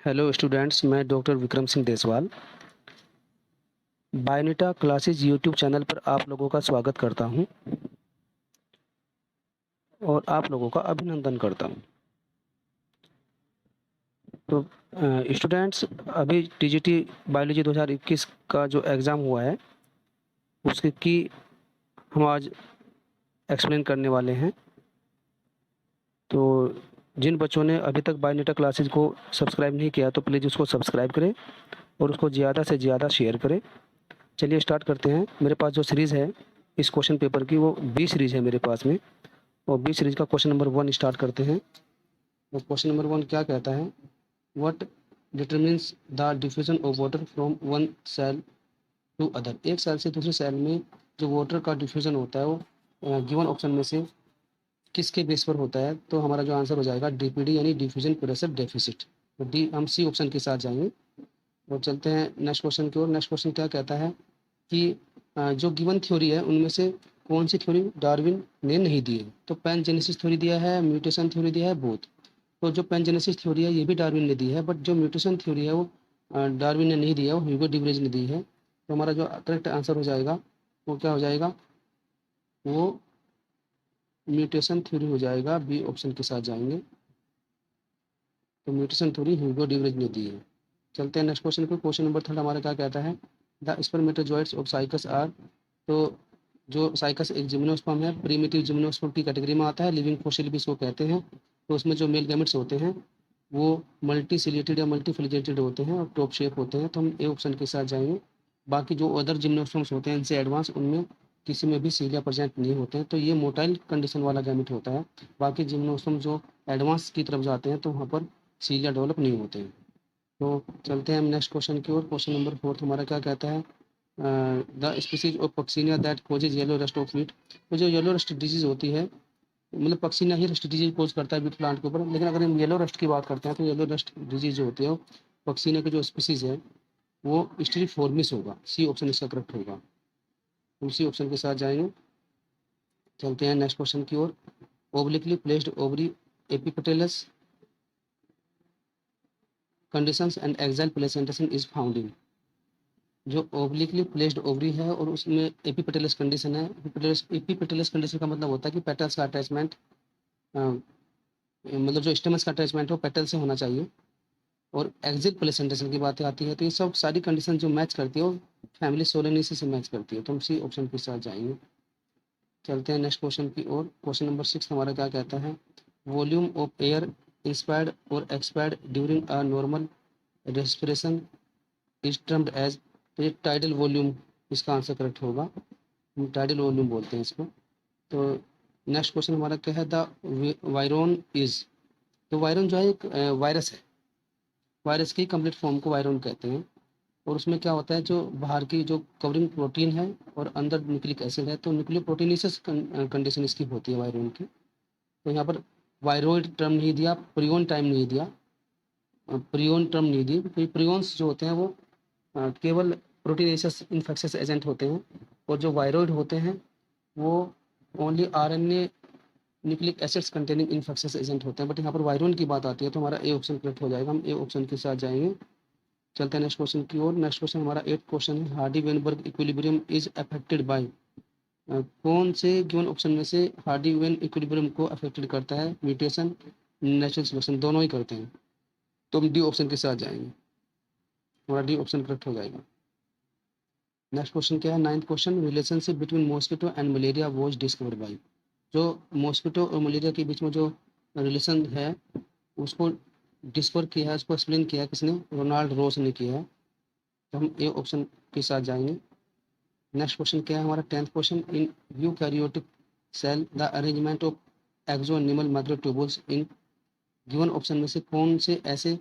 Hello students, मैं doctor Vikram Singh Deswal Bayonetta classes YouTube channel पर आप लोगों का स्वागत करता हूं और आप लोगों का अभिनंदन करता हूं। तो स्टूडेंट्स, अभी टीजीटी बायोलॉजी 2021 का जो एग्ज़ाम हुआ है उसकी की हम आज एक्सप्लेन करने वाले हैं। तो जिन बच्चों ने अभी तक बायोनेटा क्लासेज को सब्सक्राइब नहीं किया तो प्लीज़ उसको सब्सक्राइब करें और उसको ज़्यादा से ज़्यादा शेयर करें। चलिए स्टार्ट करते हैं। मेरे पास जो सीरीज़ है इस क्वेश्चन पेपर की वो बी सीरीज़ है मेरे पास में, और बी सीरीज़ का क्वेश्चन नंबर 1 स्टार्ट करते हैं। तो क्वेश्चन नंबर 1 क्या कहता है? What determines the diffusion of water from one cell to other. एक सेल से दूसरे सेल में जो वाटर का डिफ्यूजन होता है वो गिवन ऑप्शन में से किसके बेस पर होता है? तो हमारा जो आंसर हो जाएगा डीपीडी यानी डिफ्यूजन प्रेशर डेफिसिट। तो डी हम सी ऑप्शन के साथ जाएंगे और चलते हैं नेक्स्ट क्वेश्चन की ओर। नेक्स्ट क्वेश्चन क्या कहता है कि जो गिवन थ्योरी है उनमें से कौन सी थ्योरी डार्विन ने नहीं दी है? तो पैनजेनेसिस थ्योरी दिया है, म्यूटेशन थ्योरी दिया है, बोथ। तो जो पैनजेनेसिस थ्योरी है ये भी डार्विन ने दी है, बट जो म्यूटेशन थ्योरी है वो डार्विन ने नहीं दिया, वो ह्यूगो डिवरेज ने दी है। तो हमारा जो करेक्ट आंसर हो जाएगा वो क्या हो जाएगा? वो म्यूटेशन थ्योरी हो जाएगा। बी ऑप्शन के साथ जाएंगे। तो म्यूटेशन थ्योरी ह्यूगो डिवरेज ने दी है। चलते हैं नेक्स्ट क्वेश्चन पे। क्वेश्चन नंबर 3 हमारा क्या कहता है? The spermatozoids of Cycas are. तो जो साइकस एक जिम्नोस्पर्म है, प्रीमिटिव जिम्नोस्पर्म की कैटेगरी में आता है, लिविंग फॉसिल भी इसको कहते हैं। तो उसमें जो मेल गैमेट्स होते हैं वो मल्टी सिलेटेड या मल्टी फिलिजेटेड होते हैं और टॉप शेप होते हैं। तो हम ए ऑप्शन के साथ जाएंगे। बाकी जो अदर जिम्नोस्पर्म्स होते हैं इनसे एडवांस, उनमें किसी में भी सीलिया प्रेजेंट नहीं होते हैं, तो ये मोटाइल कंडीशन वाला गैमेट होता है। बाकी जिम्नोस्पर्म जो एडवांस की तरफ जाते हैं तो वहाँ पर सीलिया डेवलप नहीं होते हैं। तो चलते हैं हम नेक्स्ट क्वेश्चन की ओर। क्वेश्चन नंबर 4 हमारा क्या कहता है? The species of Puccinia that causes yellow rust of wheat. तो जो येलो रस्ट डिजीज होती है, मतलब पक्सीनिया ही रस्ट डिजीज कोज करता है वीट प्लांट के ऊपर, लेकिन अगर हम येलो रस्ट की बात करते हैं तो येलो रस्ट डिजीज जो होती है वो पक्सीनिया की जो स्पीसीज है वो स्टिलिफोर्मिस होगा। सी ऑप्शन इसका करेक्ट होगा। हम सी ऑप्शन के साथ जाएंगे। चलते हैं नेक्स्ट क्वेश्चन की ओर। Obliquely placed ovary epipetalous conditions and axile placentation is found in. जो ओब्लिकली प्लेस्ड ओवरी है और उसमें एपिपेटलस कंडीशन है। एपिपेटलस कंडीशन का मतलब होता है कि पेटल्स का अटैचमेंट, मतलब जो स्टेमस का अटैचमेंट हो पेटल से होना चाहिए। और एक्सिल प्लेसेंटेशन की बातें आती है तो ये सब सारी कंडीशन जो मैच करती है वो फैमिली सोलेनेसी से मैच करती है। तो हम सी ऑप्शन के साथ जाएंगे। चलते हैं नेक्स्ट क्वेश्चन की ओर। क्वेश्चन नंबर 6 हमारा क्या कहता है? वॉल्यूम ऑफ एयर इंस्पायर्ड और expired during a normal respiration is termed as. तो ये टाइडल वॉल्यूम इसका आंसर करेक्ट होगा। हम टाइडल वॉल्यूम बोलते हैं इसको। तो नेक्स्ट क्वेश्चन हमारा क्या है? The virion is. तो वायरोन जो है एक वायरस है। वायरस की कंप्लीट फॉर्म को वायरोन कहते हैं। और उसमें क्या होता है, जो बाहर की जो कवरिंग प्रोटीन है और अंदर न्यूक्लिक एसिड है, तो न्यूक्लियो प्रोटीनेसिस कंडीशन इसकी होती है वायरोन की। तो यहाँ पर वायरोइड टर्म नहीं दिया, प्रियोन टाइम नहीं दिया, प्रियोन टर्म नहीं दी, क्योंकि प्रियोन्स जो होते हैं वो केवल प्रोटीनेशियस इन्फेक्शियस एजेंट होते हैं, और जो वायरॉइड होते हैं वो only RNA nucleic acids containing infectious agent होते हैं। बट यहाँ पर वायरोन की बात आती है तो हमारा ए ऑप्शन करेक्ट हो जाएगा। हम ए ऑप्शन के साथ जाएंगे। चलते हैं नेक्स्ट क्वेश्चन की ओर। नेक्स्ट क्वेश्चन हमारा 8 क्वेश्चन है। Hardy Weinberg equilibrium is affected by. कौन से गिवन ऑप्शन में से हार्डी वेन इक्विलिब्रियम को अफेक्टेड करता है? म्यूटेशन, नेचुरल सिलेक्शन, दोनों ही करते हैं। तो हम डी ऑप्शन के साथ जाएंगे। हमारा डी ऑप्शन करेक्ट हो जाएगा। नेक्स्ट क्वेश्चन क्या है? 9th question. Relationship between mosquito and malaria was discovered by. जो मॉस्किटो और मलेरिया के बीच में जो रिलेशन है उसको डिस्कवर किया है, उसको एक्सप्लेन किया है किसने? रोनाल्ड रॉस ने किया है। तो हम ए ऑप्शन के साथ जाएंगे। नेक्स्ट क्वेश्चन क्या है हमारा? 10th question. In eukaryotic cell the arrangement of axonemal microtubules in. Given option में से कौन से ऐसे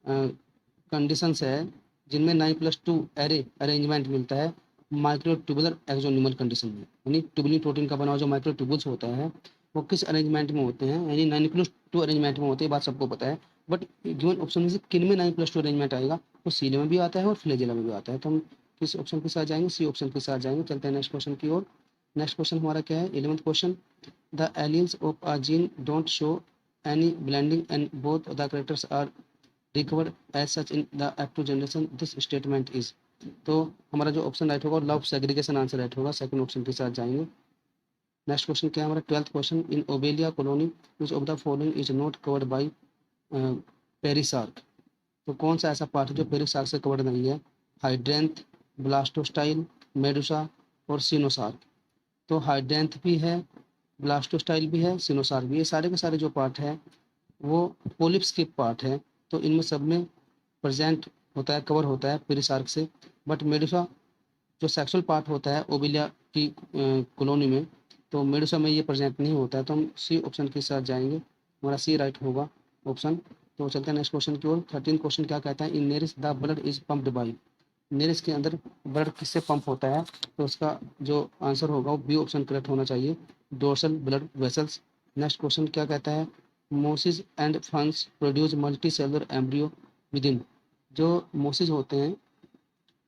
कंडीशंस है जिनमें 9+2 एरे अरेंजमेंट मिलता है माइक्रोट्यूबुलर एक्सोनिमल कंडीशन में? यानी ट्यूबुलिन प्रोटीन का बना हुआ जो माइक्रोट्यूबुल्स होता है वो किस अरेंजमेंट में होते हैं? यानी 9+2 अरेंजमेंट में होते हैं, बात सबको पता है। बट गिवन ऑप्शन में से किन में 9+2 अरेंजमेंट आएगा? तो सीलिया में भी आता है और फ्लैजेला में भी आता है। तो हम किस ऑप्शन के साथ जाएंगे? सी ऑप्शन के साथ जाएंगे। चलते हैं नेक्स्ट क्वेश्चन की ओर। नेक्स्ट क्वेश्चन हमारा क्या है? 11th question. The aliens of a gene don't show any blending and both the characters are recovered as such in the active generation this statement is. तो हमारा जो ऑप्शन राइट होगा law segregation answer right होगा, second option के साथ जाएंगे। Next question क्या है हमारा 12th question, in Obelia colony which of the following is not covered by perisarc. तो कौन सा ऐसा पार्ट है जो पेरिसार्क से कवर्ड नहीं है? हाइड्रेंथ, ब्लास्टोस्टाइल, मेडुसा और सिनोसार्क। तो हाइड्रेंथ भी है, ब्लास्टोस्टाइल भी है, सिनोसार्क भी, ये सारे के सारे जो पार्ट है वो पोलिप्स के पार्ट है। तो इनमें सब में प्रेजेंट होता है, कवर होता है पेरिसार्क से। बट मेडुसा जो सेक्सुअल पार्ट होता है ओबिलिया की कॉलोनी में, तो मेडुसा में ये प्रेजेंट नहीं होता है। तो हम सी ऑप्शन के साथ जाएंगे, हमारा सी राइट होगा ऑप्शन। तो चलते हैं नेक्स्ट क्वेश्चन की ओर। 13 क्वेश्चन क्या कहता है, in Nereis the blood is pumped by. Nereis के अंदर ब्लड किससे पंप होता है? तो उसका जो आंसर होगा वो बी ऑप्शन करेक्ट होना चाहिए, dorsal blood vessels. Next question क्या कहता है, मोसिस एंड फंस produce multi cellular embryo within. जो मोसिस होते हैं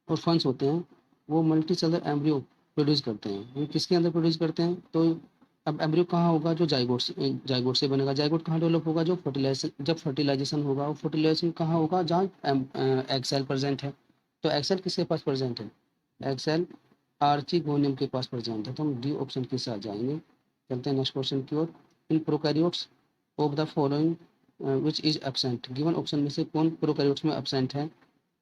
और फंस होते हैं वो मल्टी सेलुलर एम्ब्रियो प्रोड्यूस करते हैं। वो किसके अंदर प्रोड्यूस करते हैं? तो अब एम्ब्रियो कहाँ होगा? जो जाइगोट से बनेगा। जाइगोट कहाँ डेवलप होगा? जो फर्टिलाइजेशन, जब फर्टिलाइजेशन होगा, वो फर्टिलाइजेशन कहाँ होगा? जहाँ एग सेल प्रेजेंट है। तो एग सेल किसके पास प्रेजेंट है? एग सेल आर्चिगोनियम के पास प्रेजेंट है। तो हम डी ऑप्शन के साथ जाएंगे। चलते हैं नेक्स्ट क्वेश्चन की ओर। In prokaryotes of the following which is absent. Given option में से कौन प्रोकैरियोट्स में एब्सेंट है?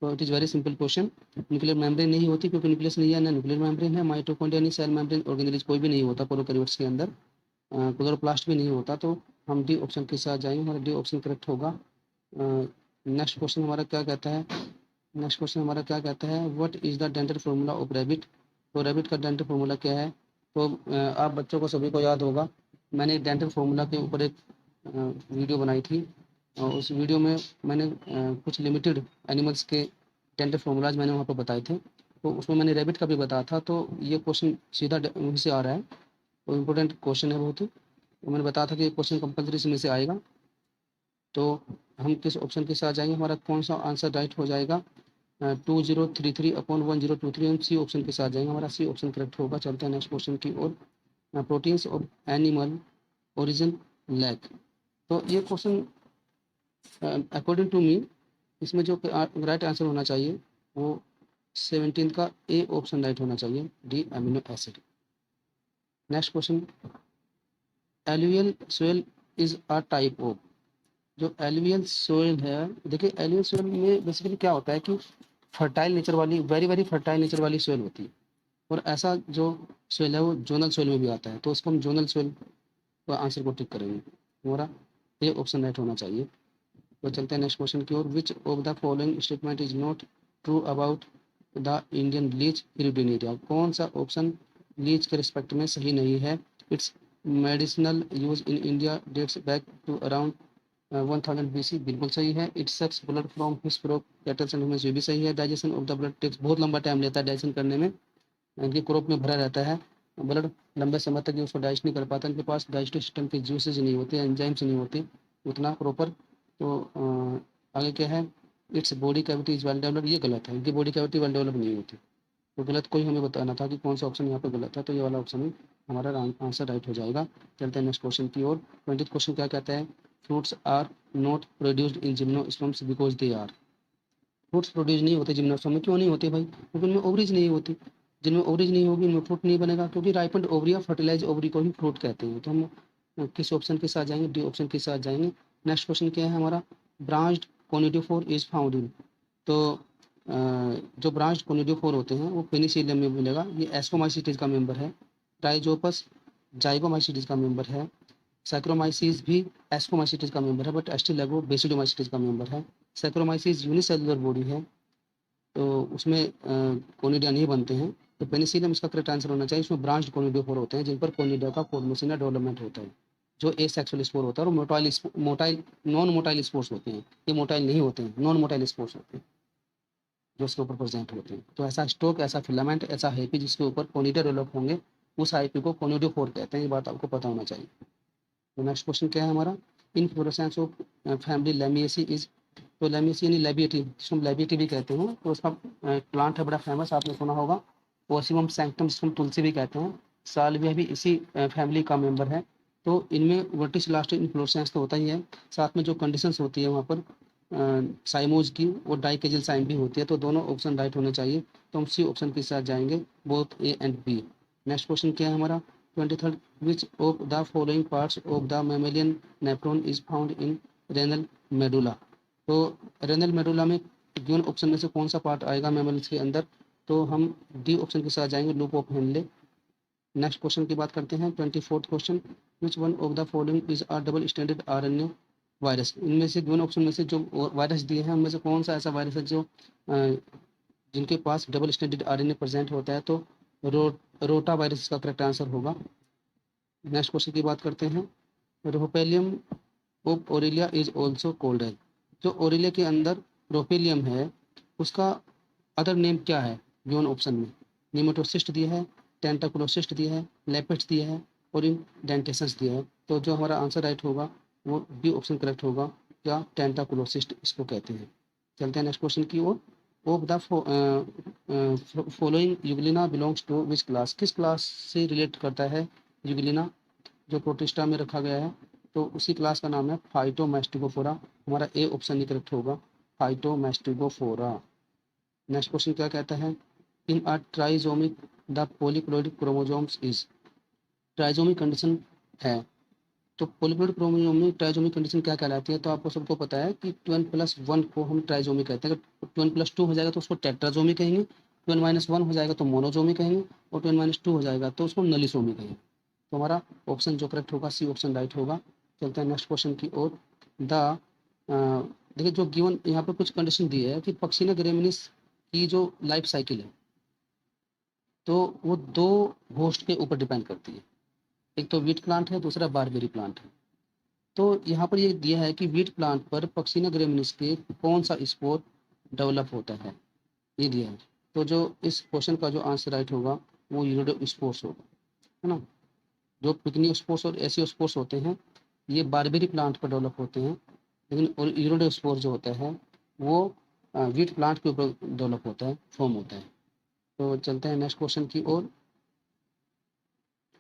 तो it is very simple question. Nuclear membrane नहीं होती, क्योंकि न्यूक्लियस नहीं है, ना न्यूक्लियर मेम्ब्रेन है। माइटोकॉन्ड्रिया नहीं, सेल मेम्ब्रेन, ऑर्गेनेज कोई भी नहीं होता प्रोकैरियोट्स के अंदर। क्लोरोप्लास्ट भी नहीं होता। तो हम डी ऑप्शन के साथ जाएंगे, हमारा डी ऑप्शन करेक्ट होगा। नेक्स्ट क्वेश्चन हमारा क्या कहता है, नेक्स्ट क्वेश्चन हमारा क्या कहता है, what is the dental formula of rabbit. तो रैबिट का डेंटल फार्मूला क्या है? तो आप बच्चों को सभी को याद होगा, मैंने एक डेंटल फार्मूला के ऊपर एक वीडियो बनाई थी, और उस वीडियो में मैंने कुछ लिमिटेड एनिमल्स के डेंटल फार्मूलाज मैंने वहाँ पर बताए थे। तो उसमें मैंने रैबिट का भी बताया था। तो ये क्वेश्चन सीधा वहीं से आ रहा है, तो इम्पोर्टेंट क्वेश्चन है बहुत। तो मैंने बताया था कि क्वेश्चन कंपलसरी इसमें से आएगा। तो हम किस ऑप्शन के साथ जाएंगे, हमारा कौन सा आंसर राइट हो जाएगा? 2033/1023, हम सी ऑप्शन के साथ जाएंगे, हमारा सी ऑप्शन करेक्ट होगा। चलते हैं नेक्स्ट क्वेश्चन की ओर। Proteins of animal origin lack. तो ये क्वेश्चन अकॉर्डिंग टू मी इसमें जो राइट आंसर होना चाहिए वो 17 का ए ऑप्शन राइट होना चाहिए, D amino acid. Next question, alluvial soil is a type of. जो एलुवियल सोइल है, देखिए एलुवियल सोइल में बेसिकली क्या होता है कि फर्टाइल नेचर वाली, वेरी वेरी फर्टाइल नेचर वाली सोइल होती है। और ऐसा जो सोइल है वो जोनल सोइल में भी आता है। तो उसको हम जोनल सोइल का आंसर को टिक करेंगे, हमारा ए ऑप्शन राइट होना चाहिए। तो चलते हैं नेक्स्ट क्वेश्चन की ओर। Which of the following statement is not true about the Indian leech Hirudinaria. कौन सा ऑप्शन लीच के रिस्पेक्ट में सही नहीं है? Its medicinal use in India dates back to around 1000 BC, बिल्कुल सही है। It sucks blood from fish, frog, cattles and humans, ये भी सही है। Digestion of the blood takes बहुत लंबा टाइम लेता है डाइजेशन करने में, इनके क्रोप में भरा रहता है ब्लड, लंबे समय तक ये उसको डाइजेस्ट नहीं कर पाता। इनके पास डाइजेस्टिव सिस्टम के जूसेज नहीं होते, एंजाइम्स नहीं होते उतना प्रॉपर। तो आगे क्या है, its body cavity is well developed, ये गलत है, इनकी बॉडी कैविटी वेल डेवलप नहीं होती। तो गलत कोई हमें बताना था कि कौन सा ऑप्शन यहाँ पे गलत है, तो ये वाला ऑप्शन ही हमारा आंसर राइट हो जाएगा। चलते हैं नेक्स्ट क्वेश्चन की ओर। 20th क्वेश्चन क्या कहता है, fruits are not produced in gymnosperms because they are. Fruits produce नहीं होते जिम्नोस्पर्म में, क्यों नहीं होते भाई? क्योंकि उनमें ओवरीज नहीं होती। जिनमें ओवरीज नहीं होगी उनमें फ्रूट नहीं बनेगा, क्योंकि राइपेंड ओवरी या फर्टिलाइज ओवरी को ही फ्रूट कहते हैं। तो हम किस ऑप्शन के साथ जाएंगे? डी ऑप्शन के साथ जाएंगे। नेक्स्ट क्वेश्चन क्या है हमारा, branched conidiophore is found in. तो जो ब्रांच्ड कोनिडियोफोर होते हैं वो पेनिसिलियम में मिलेगा। ये एस्कोमाइसीटीज का मेंबर है। ट्राइजोपस जाइगोमाइसीटीज का मेंबर है। सैक्रोमाइसीज भी एस्कोमाइसीटीज का मेंबर है, बट एस्टिलेगो बेसिडोमाइसीटीज का मेंबर है। सैक्रोमाइसीज यूनिसेलुलर बॉडी है, तो उसमें कोनिडिया नहीं बनते हैं। तो पेनिसिलियम इसका करेक्ट आंसर होना चाहिए। इसमें ब्रांच्ड कोनिडियोफोर होते हैं जिन पर कोनिडिया का फॉर्मेशन या डेवलपमेंट होता है। जो एसेक्सुअल स्पोर होता है और मोटाइल नॉन मोटाइल स्पोर्स होते हैं, ये मोटाइल नहीं होते हैं, नॉन मोटाइल स्पोर्स होते हैं जो उसके ऊपर प्रेजेंट होते हैं। तो ऐसा स्टोक, ऐसा फिलामेंट, ऐसा हाइपी जिसके ऊपर कोनिडिया डेवलप होंगे उस हाइपी को कोनिडियोफोर कहते हैं। ये बात आपको पता होना चाहिए। तो नेक्स्ट क्वेश्चन क्या है हमारा, इनफ्लोरेसेंस ऑफ फैमिली लेमिएसी इज। तो लेमिएसी यानी लेबिएटी, जिसको हम लेबिएटी भी कहते हैं, तो उसका प्लांट है बड़ा फेमस, आपने सुना होगा, ओसिमम सैंक्टम, जिसको हम तुलसी भी कहते हैं। साल्विया भी इसी फैमिली का मेंबर है। तो इनमें वर्टिसिलास्टिक इन्फ्लोरेसेंस तो होता ही है, साथ में जो कंडीशंस होती है वहाँ पर साइमोज की और डाइकेजिल साइन भी होती है, तो दोनों ऑप्शन राइट होने चाहिए। तो हम सी ऑप्शन के साथ जाएंगे, both A and B. Next question क्या है हमारा 23rd, which of the following parts of the mammalian nephron is found in renal medulla. तो रेनल मेडुला में गिवन ऑप्शन में से कौन सा पार्ट आएगा मेमल्स के अंदर, तो हम डी ऑप्शन के साथ जाएंगे, loop of Henle. Next question की बात करते हैं 24th question, which one of the following is a double standard RNA virus. इनमें से गिवन ऑप्शन में से जो वायरस दिए हैं उनमें से कौन सा ऐसा वायरस है जो जिनके पास डबल स्टैंडर्ड आरएनए प्रेजेंट होता है, तो रोटा वायरस इसका करेक्ट आंसर होगा। नेक्स्ट क्वेश्चन की बात करते हैं, rhopalium of Aurelia is also called as. जो ओरिलिया के अंदर रोपेलियम है उसका अदर नेम क्या है गिवन ऑप्शन में, निमेटोसिस्ट दिया है, टेंटाकुलोसिस्ट दिया है, लेपिड्स दिया है और इंडेंटेशंस दिया है। तो जो हमारा आंसर राइट होगा वो बी ऑप्शन करेक्ट होगा, क्या टेंटाकुलोसिस्ट इसको कहते हैं। चलते हैं नेक्स्ट क्वेश्चन की ओर। Of the following Euglena belongs to which class. किस क्लास से रिलेट करता है यूग्लिना, जो प्रोटिस्टा में रखा गया है, तो उसी क्लास का नाम है फाइटोमैस्टिकोफोरा। हमारा ए ऑप्शन ही करेक्ट होगा, फाइटोमैस्टिकोफोरा। नेक्स्ट क्वेश्चन क्या कहता है, in a trisomic the polyploid chromosomes is. Trisomic condition है, तो पॉलीप्लोइड क्रोमोसोम में ट्राइजोमिक कंडीशन क्या कहलाती है, तो आपको सबको पता है कि 12+1 को हम ट्राइजोमी कहते हैं। अगर 12+2 हो जाएगा तो उसको टेट्राजोमी कहेंगे, 12-1 हो जाएगा तो मोनोजोमी कहेंगे, और 12-2 हो जाएगा तो उसको नलिसोमी कहेंगे। तो हमारा ऑप्शन जो करेक्ट होगा सी ऑप्शन राइट होगा। चलते हैं नेक्स्ट क्वेश्चन की ओर। द देखिए जो गिवन यहाँ पर कुछ कंडीशन दी है कि पक्षिना ग्रेमिनिस की जो लाइफ साइकिल है तो वो दो होस्ट के ऊपर डिपेंड करती है, एक तो वीट प्लांट है, दूसरा बारबेरी प्लांट है। तो यहाँ पर ये दिया है कि वीट प्लांट पर पक्षिना ग्रेमिनिस के कौन सा स्पोर डेवलप होता है, ये दिया है। तो जो इस क्वेश्चन का जो आंसर राइट होगा वो यूरोडो स्पोर्स होगा, है ना। जो पिकनी स्पोर्स और एसी स्पोर्स होते हैं ये बारबेरी प्लांट पर डेवलप होते हैं, लेकिन और यूरोडो स्पोर्स जो होता है वो वीट प्लांट के ऊपर डेवलप होता है, फॉर्म होता है। तो चलते हैं नेक्स्ट क्वेश्चन की ओर।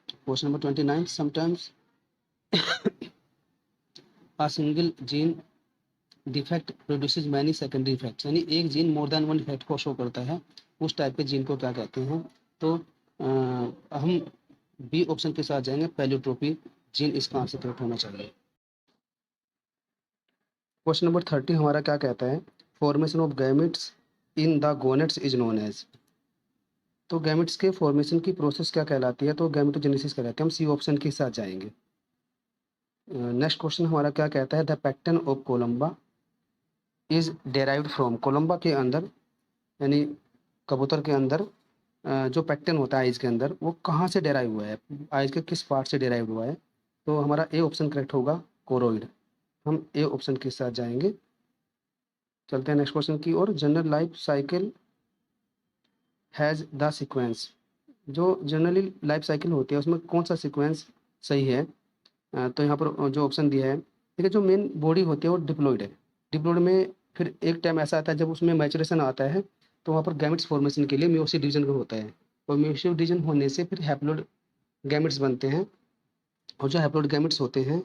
Question number 29, sometimes a single gene defect produces many secondary effects, यानी एक gene more than one effect को शो करता है, उस टाइप के जीन को क्या कहते हैं। तो हम बी ऑप्शन के साथ जाएंगे, पैलियोट्रोपी जीन इसका आंसर करेक्ट होना चाहिए। क्वेश्चन नंबर 30 हमारा क्या कहता है, formation of gametes in the gonads is known as. तो गैमेट्स के फॉर्मेशन की प्रोसेस क्या कहलाती है, तो गैमेटोजेनेसिस कहलाती है। हम सी ऑप्शन के साथ जाएंगे। नेक्स्ट क्वेश्चन हमारा क्या कहता है, the pecten of Columba is derived from. Columba के अंदर यानी कबूतर के अंदर जो पैक्टन होता है आइज के अंदर वो कहाँ से डेराइव हुआ है, आइज के किस पार्ट से डेराइव हुआ है, तो हमारा ए ऑप्शन करेक्ट होगा, कोरोइड। हम ए ऑप्शन के साथ जाएंगे। चलते हैं नेक्स्ट क्वेश्चन की ओर। General life cycle has the sequence. जो जनरली लाइफ साइकिल होती है उसमें कौन सा सीक्वेंस सही है, तो यहाँ पर जो ऑप्शन दिया है, देखिए जो मेन बॉडी होती है वो डिप्लॉइड है। डिप्लॉइड में फिर एक टाइम ऐसा आता है जब उसमें मैचुरेशन आता है तो वहाँ पर गैमेट्स फॉर्मेशन के लिए मेयोसिस डिवीजन होता है, और मेयोसिस डिवीजन होने से फिर हैप्लोइड गैमेट्स बनते हैं, और जो हैप्लोइड गैमेट्स होते हैं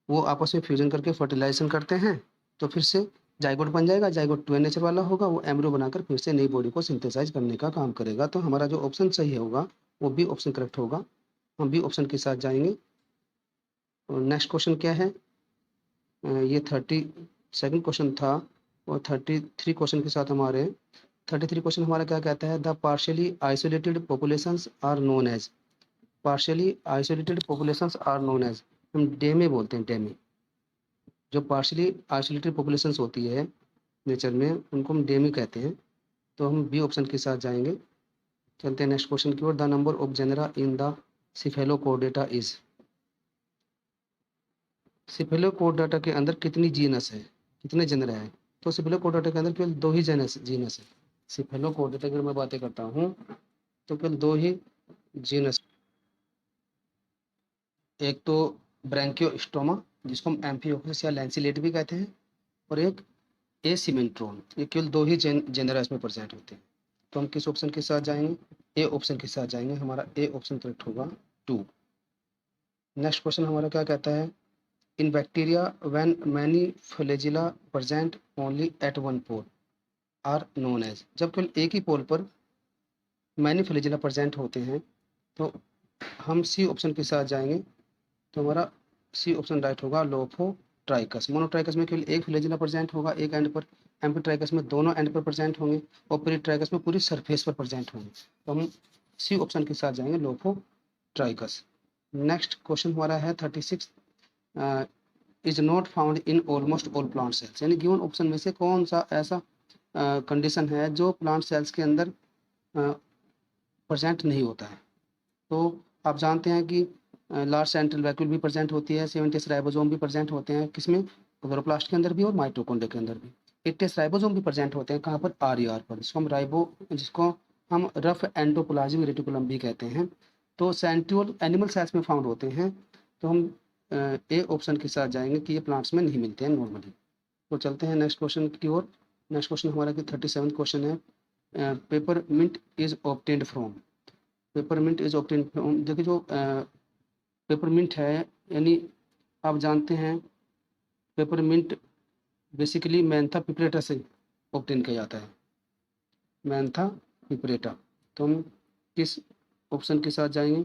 वो आपस में फ्यूजन करके फर्टिलाइजेशन करते हैं, तो फिर से जाइगोट बन जाएगा। जाइगोट 2 नेचर वाला होगा, वो एम्ब्रियो बनाकर फिर से नई बॉडी को सिंथेसाइज करने का काम करेगा। तो हमारा जो ऑप्शन सही होगा वो बी ऑप्शन करेक्ट होगा, हम बी ऑप्शन के साथ जाएंगे। और नेक्स्ट क्वेश्चन क्या है, ये 32nd क्वेश्चन था, और 33 क्वेश्चन के साथ हमारे 33 क्वेश्चन हमारा क्या कहता है, the partially isolated populations are known as. Partially isolated populations are known as, हम डेमे बोलते हैं, डेमे। जो पार्शियली आइसोलेटेड पॉपुलेशंस होती है नेचर में उनको हम डेमे कहते हैं, तो हम बी ऑप्शन के साथ जाएंगे। चलते हैं नेक्स्ट क्वेश्चन की ओर। The number of genera in the Cephalochordata is. Cephalochordata के अंदर कितनी जीनस है, कितने जेनरा है, तो सिफेलोकोर्डेटा के अंदर केवल 2 ही जीनस है। सिफेलोकोर्डेटा की मैं बातें करता हूँ तो केवल 2 ही जीनस, एक तो ब्रैंकियोस्टोमा जिसको हम एम्फियोक्सिस या लैंसिलेट भी कहते हैं, और एक एसिमेंट्रोन। ये केवल 2 ही जेनरा इसमें प्रेजेंट होते हैं। तो हम किस ऑप्शन के साथ जाएंगे, ए ऑप्शन के साथ जाएंगे, हमारा ए ऑप्शन करेक्ट होगा 2। नेक्स्ट क्वेश्चन हमारा क्या कहता है, in bacteria when many flagella present only at one pole are known as. जब केवल एक ही पोल पर मैनी फ्लैजिला प्रेजेंट होते हैं तो हम सी ऑप्शन के साथ जाएंगे। तो हमारा सी ऑप्शन राइट होगा, लोफोट्राइकस। मोनोट्राइकस में केवल एक फ्लैजिला प्रेजेंट होगा एक एंड पर, एम्फीट्राइकस में दोनों एंड पर प्रेजेंट होंगे, और पेरिट्राइकस में पूरी सरफेस पर प्रेजेंट होंगे। तो हम सी ऑप्शन के साथ जाएंगे, लोफोट्राइकस। नेक्स्ट क्वेश्चन हमारा है 36, is not found in almost all plant cells. यानी गिवन ऑप्शन में से कौन सा ऐसा कंडीशन है जो प्लांट सेल्स के अंदर प्रेजेंट नहीं होता है। तो आप जानते हैं कि लार्ज सेंट्रल वैक्यूल भी प्रेजेंट होती है, 70 राइबोसोम भी प्रेजेंट होते हैं, किसमें, क्लोरोप्लास्ट के अंदर भी और माइटोकॉन्ड्रिया के अंदर भी। 80 राइबोसोम भी प्रेजेंट होते हैं, कहाँ पर, RER पर, जिसको हम रफ एंडोप्लाज्मिक रेटिकुलम भी कहते हैं। तो सेंट्रियोल एनिमल सेल्स में फाउंड होते हैं। तो हम ए ऑप्शन के साथ जाएंगे कि ये प्लांट्स में नहीं मिलते हैं नॉर्मली। तो चलते हैं नेक्स्ट क्वेश्चन की ओर। नेक्स्ट क्वेश्चन हमारा कि 37 क्वेश्चन है, peppermint is obtained from. Peppermint is obtained from, देखिए जो पेपरमिंट है, यानी आप जानते हैं पेपरमिंट बेसिकली मैंथा पिपरेटा से ऑब्टेन किया जाता है, मैंथा पिपरेटा। तो हम किस ऑप्शन के साथ जाएंगे,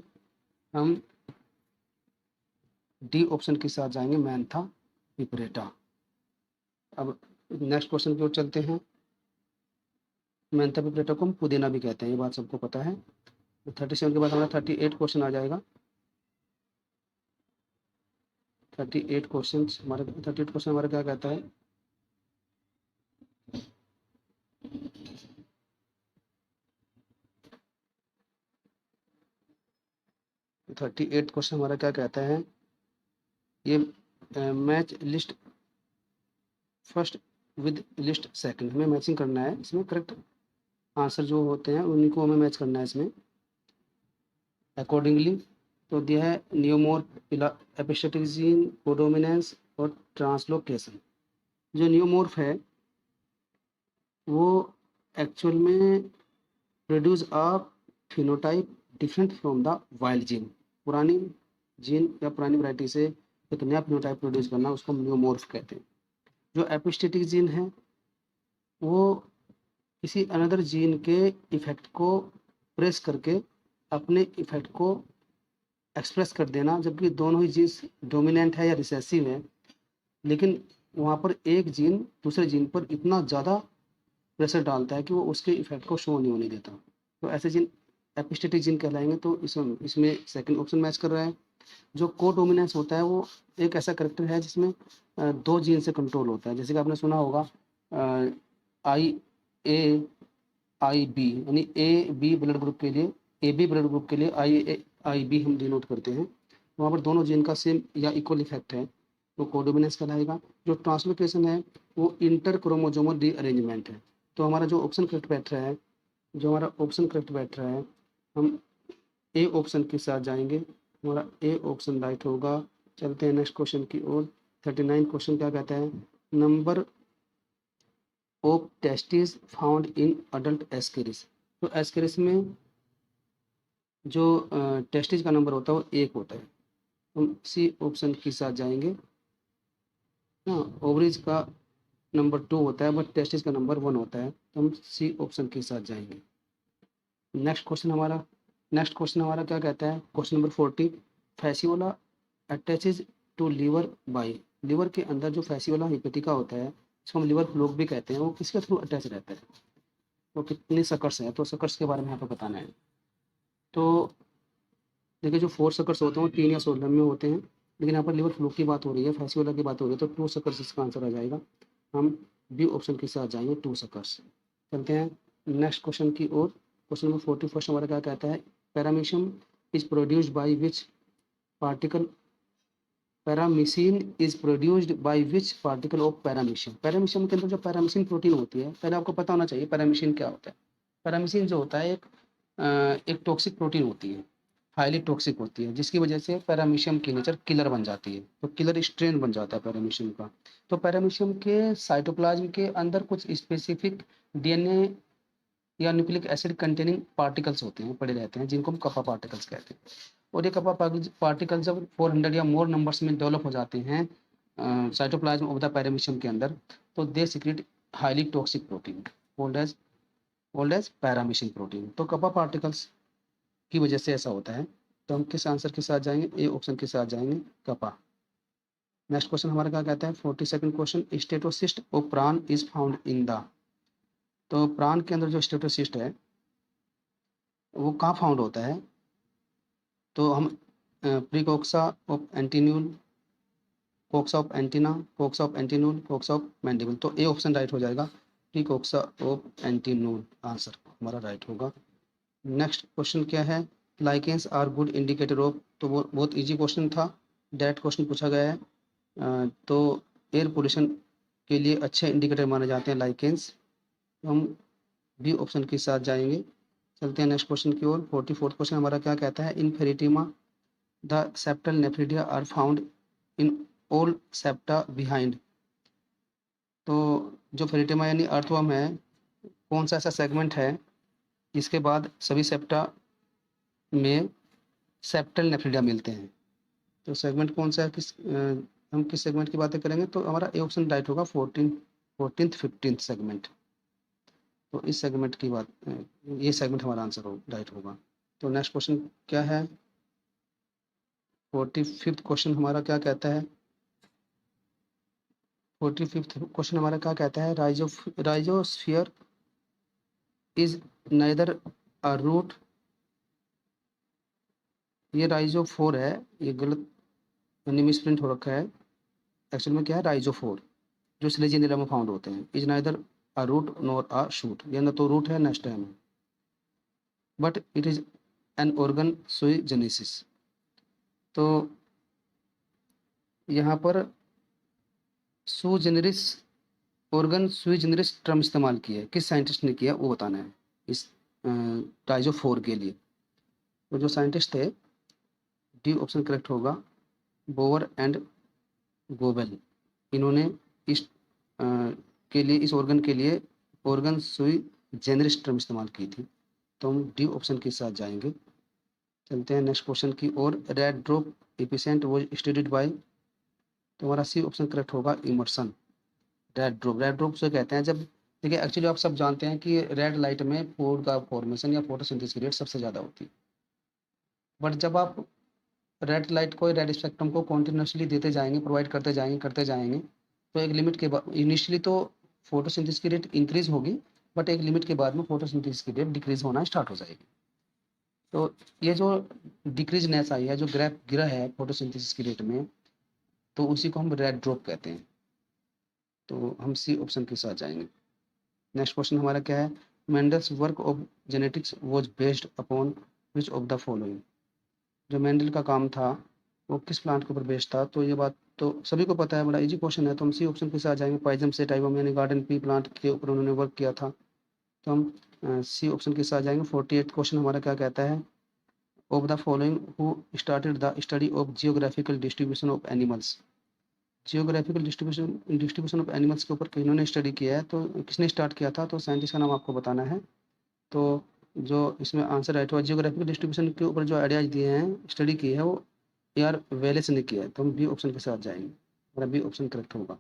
हम डी ऑप्शन के साथ जाएंगे, मैंथा पिपरेटा। अब नेक्स्ट क्वेश्चन की ओर चलते हैं। मैंथा पिपरेटा को हम पुदीना भी कहते हैं, ये बात सबको पता है। 37 के बाद हमारा 38 क्वेश्चन आ जाएगा। 38 क्वेश्चन हमारा क्या कहता है, क्वेश्चन हमारा क्या कहता है, ये match list first with list second, हमें मैचिंग करना है इसमें, करेक्ट आंसर जो होते हैं उन्हीं को हमें मैच करना है इसमें अकॉर्डिंगली। तो दिया है नियोमोर्फ, एपिस्टेटिक जीन, कोडोमिनेंस और ट्रांसलोकेशन। जो नियोमोर्फ है वो एक्चुअल में produce a phenotype different from the wild gene. पुरानी जीन या पुरानी वैरायटी से एक नया फिनोटाइप प्रोड्यूस करना, उसको नियोमोर्फ कहते हैं। जो एपिस्टेटिक जीन है वो किसी अनदर जीन के इफेक्ट को प्रेस करके अपने इफेक्ट को एक्सप्रेस कर देना, जबकि दोनों ही जीन्स डोमिनेंट है या रिसेसिव है, लेकिन वहाँ पर एक जीन दूसरे जीन पर इतना ज़्यादा प्रेशर डालता है कि वो उसके इफेक्ट को शो नहीं होने देता। तो ऐसे जीन एपिस्टेटिक जीन कहलाएंगे। तो इसमें सेकंड ऑप्शन मैच कर रहा है। जो कोडोमिनेंस होता है वो एक ऐसा करेक्टर है जिसमें दो जीन से कंट्रोल होता है, जैसे कि आपने सुना होगा IAIB, यानी AB ब्लड ग्रुप के लिए, AB ब्लड ग्रुप के लिए IAIB हम डिनोट करते हैं। वहाँ पर दोनों जीन का सेम या इक्वल इफेक्ट है, तो कोडोमिनेंस कहलाएगा। जो ट्रांसलोकेशन है वो इंटर क्रोमोसोमल रीअरेंजमेंट है। तो हमारा जो ऑप्शन करेक्ट बैठ रहा है, हम ए ऑप्शन के साथ जाएंगे, हमारा ए ऑप्शन राइट होगा। चलते हैं नेक्स्ट क्वेश्चन की ओर। 39 क्वेश्चन क्या कहता है, number of testis found in adult Ascaris. तो एस्केरिस में जो टेस्टिस का नंबर होता है वो 1 होता है। हम सी ऑप्शन के साथ जाएंगे। हाँ, ओवरीज का नंबर 2 होता है बट टेस्टिस का नंबर 1 होता है, तो हम सी ऑप्शन के साथ जाएंगे। नेक्स्ट क्वेश्चन हमारा क्या कहता है, question number 40, fasciola attaches to liver by. Liver के अंदर जो फैसियोला हिपेटिका होता है, इसको हम लीवर फ्लूक भी कहते हैं, वो किसके थ्रू अटैच रहता है, वो कितने सकर्स हैं, तो सकर्स के बारे में यहाँ पर बताना है। तो देखिए जो 4 सकर्स होते हैं वो 3 या 16 में होते हैं, लेकिन यहाँ पर लीवर फ्लूक की बात हो रही है, फैसियोला की बात हो रही है, तो 2 सकर्स इसका आंसर आ जाएगा। हम बी ऑप्शन के साथ जाएंगे, 2 सकर्स। चलते हैं नेक्स्ट क्वेश्चन की ओर। क्वेश्चन नंबर 41 हमारा क्या कहता है, paramecium is produced by which particle, paramecin is produced by which particle of paramecium. Paramecium के अंदर जो पैरामीसिन प्रोटीन होती है, पहले आपको पता होना चाहिए पैरामीसिन क्या होता है। पैरामीसिन जो होता है एक टॉक्सिक प्रोटीन होती है, हाईली टॉक्सिक होती है, जिसकी वजह से पैरामीशियम की नेचर किलर बन जाती है, तो किलर स्ट्रेन बन जाता है पैरामीशियम का। तो पैरामीशियम के साइटोप्लाज्म के अंदर कुछ स्पेसिफिक DNA या न्यूक्लिक एसिड कंटेनिंग पार्टिकल्स होते हैं, पड़े रहते हैं, जिनको हम कपा पार्टिकल्स कहते हैं। और ये कपा पार्टिकल जब 400 या मोर नंबर्स में डेवलप हो जाते हैं साइटोप्लाज्म ऑफ द पैरामीशियम के अंदर, तो they secrete highly toxic protein called as paramecium protein. तो कपा पार्टिकल्स की वजह से ऐसा होता है। तो हम किस आंसर के साथ जाएंगे? ए ऑप्शन के साथ जाएंगे, कपा। नेक्स्ट क्वेश्चन हमारा क्या कहता है? 42nd क्वेश्चन, स्टेटोसिस्ट ऑफ प्राण इज फाउंड इन द। तो प्राण के अंदर जो स्टेटोसिस्ट है वो कहाँ फाउंड होता है? तो हम precoxa of antennule, coxa of antenna, coxa of antennule, coxa of mandible. तो ए ऑप्शन राइट हो जाएगा, प्रीकोक्सा ऑफ एंटीन्यूल आंसर हमारा राइट होगा। नेक्स्ट क्वेश्चन क्या है? Lichens are good indicator of. तो वो बहुत इजी क्वेश्चन था, डायरेक्ट क्वेश्चन पूछा गया है। तो एयर पोल्यूशन के लिए अच्छे इंडिकेटर माने जाते हैं लाइकेंस। तो हम बी ऑप्शन के साथ जाएंगे। चलते हैं नेक्स्ट क्वेश्चन की ओर। 44th क्वेश्चन हमारा क्या कहता है? In Pheretima the septal nephridia are found in all septa behind. तो जो फेरिटिमा यानी अर्थवर्म है, कौन सा ऐसा सेगमेंट है जिसके बाद सभी सेप्टा में सेप्टल नेफ्रिडिया मिलते हैं? तो सेगमेंट कौन सा है? हम किस सेगमेंट की बातें करेंगे? तो हमारा ए ऑप्शन राइट होगा, 14th 15th सेगमेंट। तो इस सेगमेंट की बात, ये सेगमेंट हमारा आंसर राइट होगा। तो नेक्स्ट क्वेश्चन क्या है? 45th क्वेश्चन हमारा क्या कहता है? 45th क्वेश्चन हमारा क्या कहता है? Rhizosphere is neither a root. ये राइजोफोर है, ये गलत यानी मिसप्रिंट हो रखा है। एक्चुअल में क्या है? राइजोफोर जो स्लेजिनिला में फाउंड होते हैं। Is neither a root nor a shoot, ये ना तो रूट है ना स्टेम है, but it is an organ sui genesis. तो यहाँ पर सू जेनरिस, ऑर्गन सुई जेनरिस टर्म इस्तेमाल की है, किस साइंटिस्ट ने किया वो बताना है इस राइजोफोर के लिए। तो जो साइंटिस्ट थे, डी ऑप्शन करेक्ट होगा, बोवर एंड गोबेल। इन्होंने इस के लिए, इस ऑर्गन के लिए ऑर्गन सुई जेनरिस टर्म इस्तेमाल की थी। तो हम डी ऑप्शन के साथ जाएंगे। चलते हैं नेक्स्ट क्वेश्चन की ओर। Red drop efficient was studied by. तो हमारा सी ऑप्शन करेक्ट होगा, इमर्सन। रेड ड्रॉप से कहते हैं जब, देखिए एक्चुअली आप सब जानते हैं कि रेड लाइट में फूड का फॉर्मेशन या फोटोसिंथेसिस की रेट सबसे ज़्यादा होती है। बट जब आप रेड लाइट को, रेड स्पेक्ट्रम को कॉन्टिन्यूसली देते जाएंगे, प्रोवाइड करते जाएंगे, तो एक लिमिट के बाद इनिशियली तो फोटोसिंथेसिस की रेट इंक्रीज होगी, बट एक लिमिट के बाद में फोटोसिंथेसिस की रेट डिक्रीज होना स्टार्ट हो जाएगी। तो ये जो डिक्रीजनेस आई है, जो ग्राफ गिरा है फोटोसिंथेसिस की रेट में, तो उसी को हम रेड ड्रॉप कहते हैं। तो हम सी ऑप्शन के साथ जाएंगे। नेक्स्ट क्वेश्चन हमारा क्या है? Mendel's work of genetics was based upon which of the following. जो मेंडल का काम था वो किस प्लांट के ऊपर बेस्ड था? तो ये बात तो सभी को पता है, बड़ा इजी क्वेश्चन है। तो हम सी ऑप्शन के साथ जाएंगे, पाइजम सेटाइवम यानी गार्डन पी प्लांट के ऊपर उन्होंने वर्क किया था। तो हम सी ऑप्शन के साथ जाएंगे। 48 क्वेश्चन हमारा क्या कहता है? Of the following who started the study of geographical distribution of animals. Geographical distribution of animals के ऊपर किन्होंने स्टडी किया है? तो किसने स्टार्ट किया था? तो साइंटिस्ट का नाम आपको बताना है। तो जो इसमें आंसर राइट हुआ, जियोग्राफिकल डिस्ट्रीब्यूशन के ऊपर जो आइडियाज दिए हैं, स्टडी की है, वो यार वेलेस ने किया है। तो हम बी ऑप्शन के साथ जाएंगे, और बी ऑप्शन करेक्ट होगा।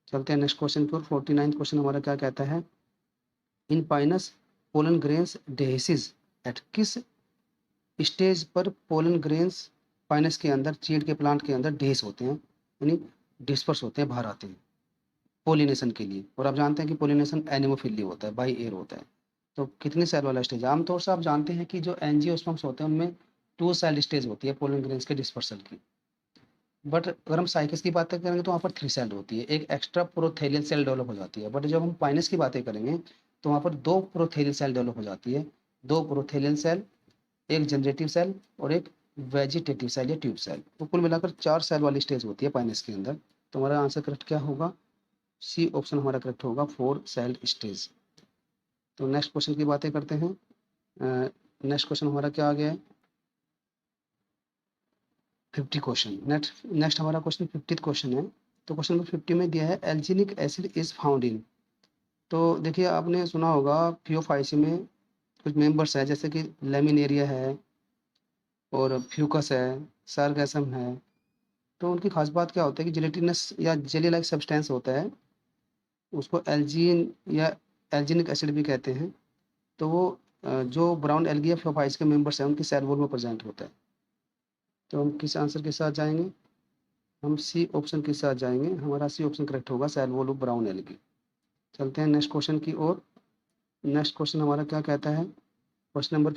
चलते हैं नेक्स्ट क्वेश्चन की ओर। 49 क्वेश्चन हमारा क्या कहता है? इन पाइनस पोलन ग्रेन्स डेहिसिस एट। किस स्टेज पर पोलन ग्रेन्स पाइनस के अंदर, चीड़ के प्लांट के अंदर डेस होते हैं, यानी डिस्पर्स होते हैं, बाहर आते हैं पोलिनेशन के लिए? और आप जानते हैं कि पोलिनेशन एनिमोफिली होता है, बाई एयर होता है। तो कितनी सेल वाला स्टेज? आमतौर से आप जानते हैं कि जो एंजियोस्पर्म्स होते हैं उनमें 2 सेल स्टेज होती है पोलन ग्रेन्स के डिस्पर्सल की। बट अगर हम साइकस की बातें करेंगे तो वहाँ पर 3 सेल होती है, एक एक्स्ट्रा प्रोथेलियल सेल डेवलप हो जाती है। बट जब हम पाइनस की बातें करेंगे तो वहाँ पर 2 प्रोथेलियल सेल डेवलप हो जाती है, 2 प्रोथेलियल सेल, एक जनरेटिव सेल और एक वेजिटेटिव सेल या ट्यूब सेल। तो कुल मिलाकर 4 सेल वाली स्टेज होती है पाइनस के अंदर। तो हमारा आंसर करेक्ट क्या होगा? सी ऑप्शन हमारा करेक्ट होगा, 4 सेल स्टेज। तो नेक्स्ट क्वेश्चन की बातें करते हैं। नेक्स्ट क्वेश्चन हमारा क्या आ गया है? 50 क्वेश्चन। नेक्स्ट हमारा क्वेश्चन 50 क्वेश्चन है। तो क्वेश्चन नंबर 50 में दिया है एल्जीनिक एसिड इज फाउंड इन। तो देखिए आपने सुना होगा पीओफाइसी में कुछ मेंबर्स है, जैसे कि लेमिनेरिया है, और फ्यूकस है, सार्गैसम है। तो उनकी खास बात क्या होता है कि जेलेटिनस या जेली लाइक सब्सटेंस होता है, उसको एल्जीन या एल्जीनिक एसिड भी कहते हैं। तो वो जो ब्राउन एल्गी या प्रोफाइल्स के मेंबर्स हैं उनकी सेल वॉल में प्रेजेंट होता है। तो हम किस आंसर के साथ जाएंगे? हम सी ऑप्शन के साथ जाएंगे। हमारा सी ऑप्शन करेक्ट होगा, cell wall of brown algae. चलते हैं नेक्स्ट क्वेश्चन की ओर। नेक्स्ट क्वेश्चन हमारा क्या कहता है? Question number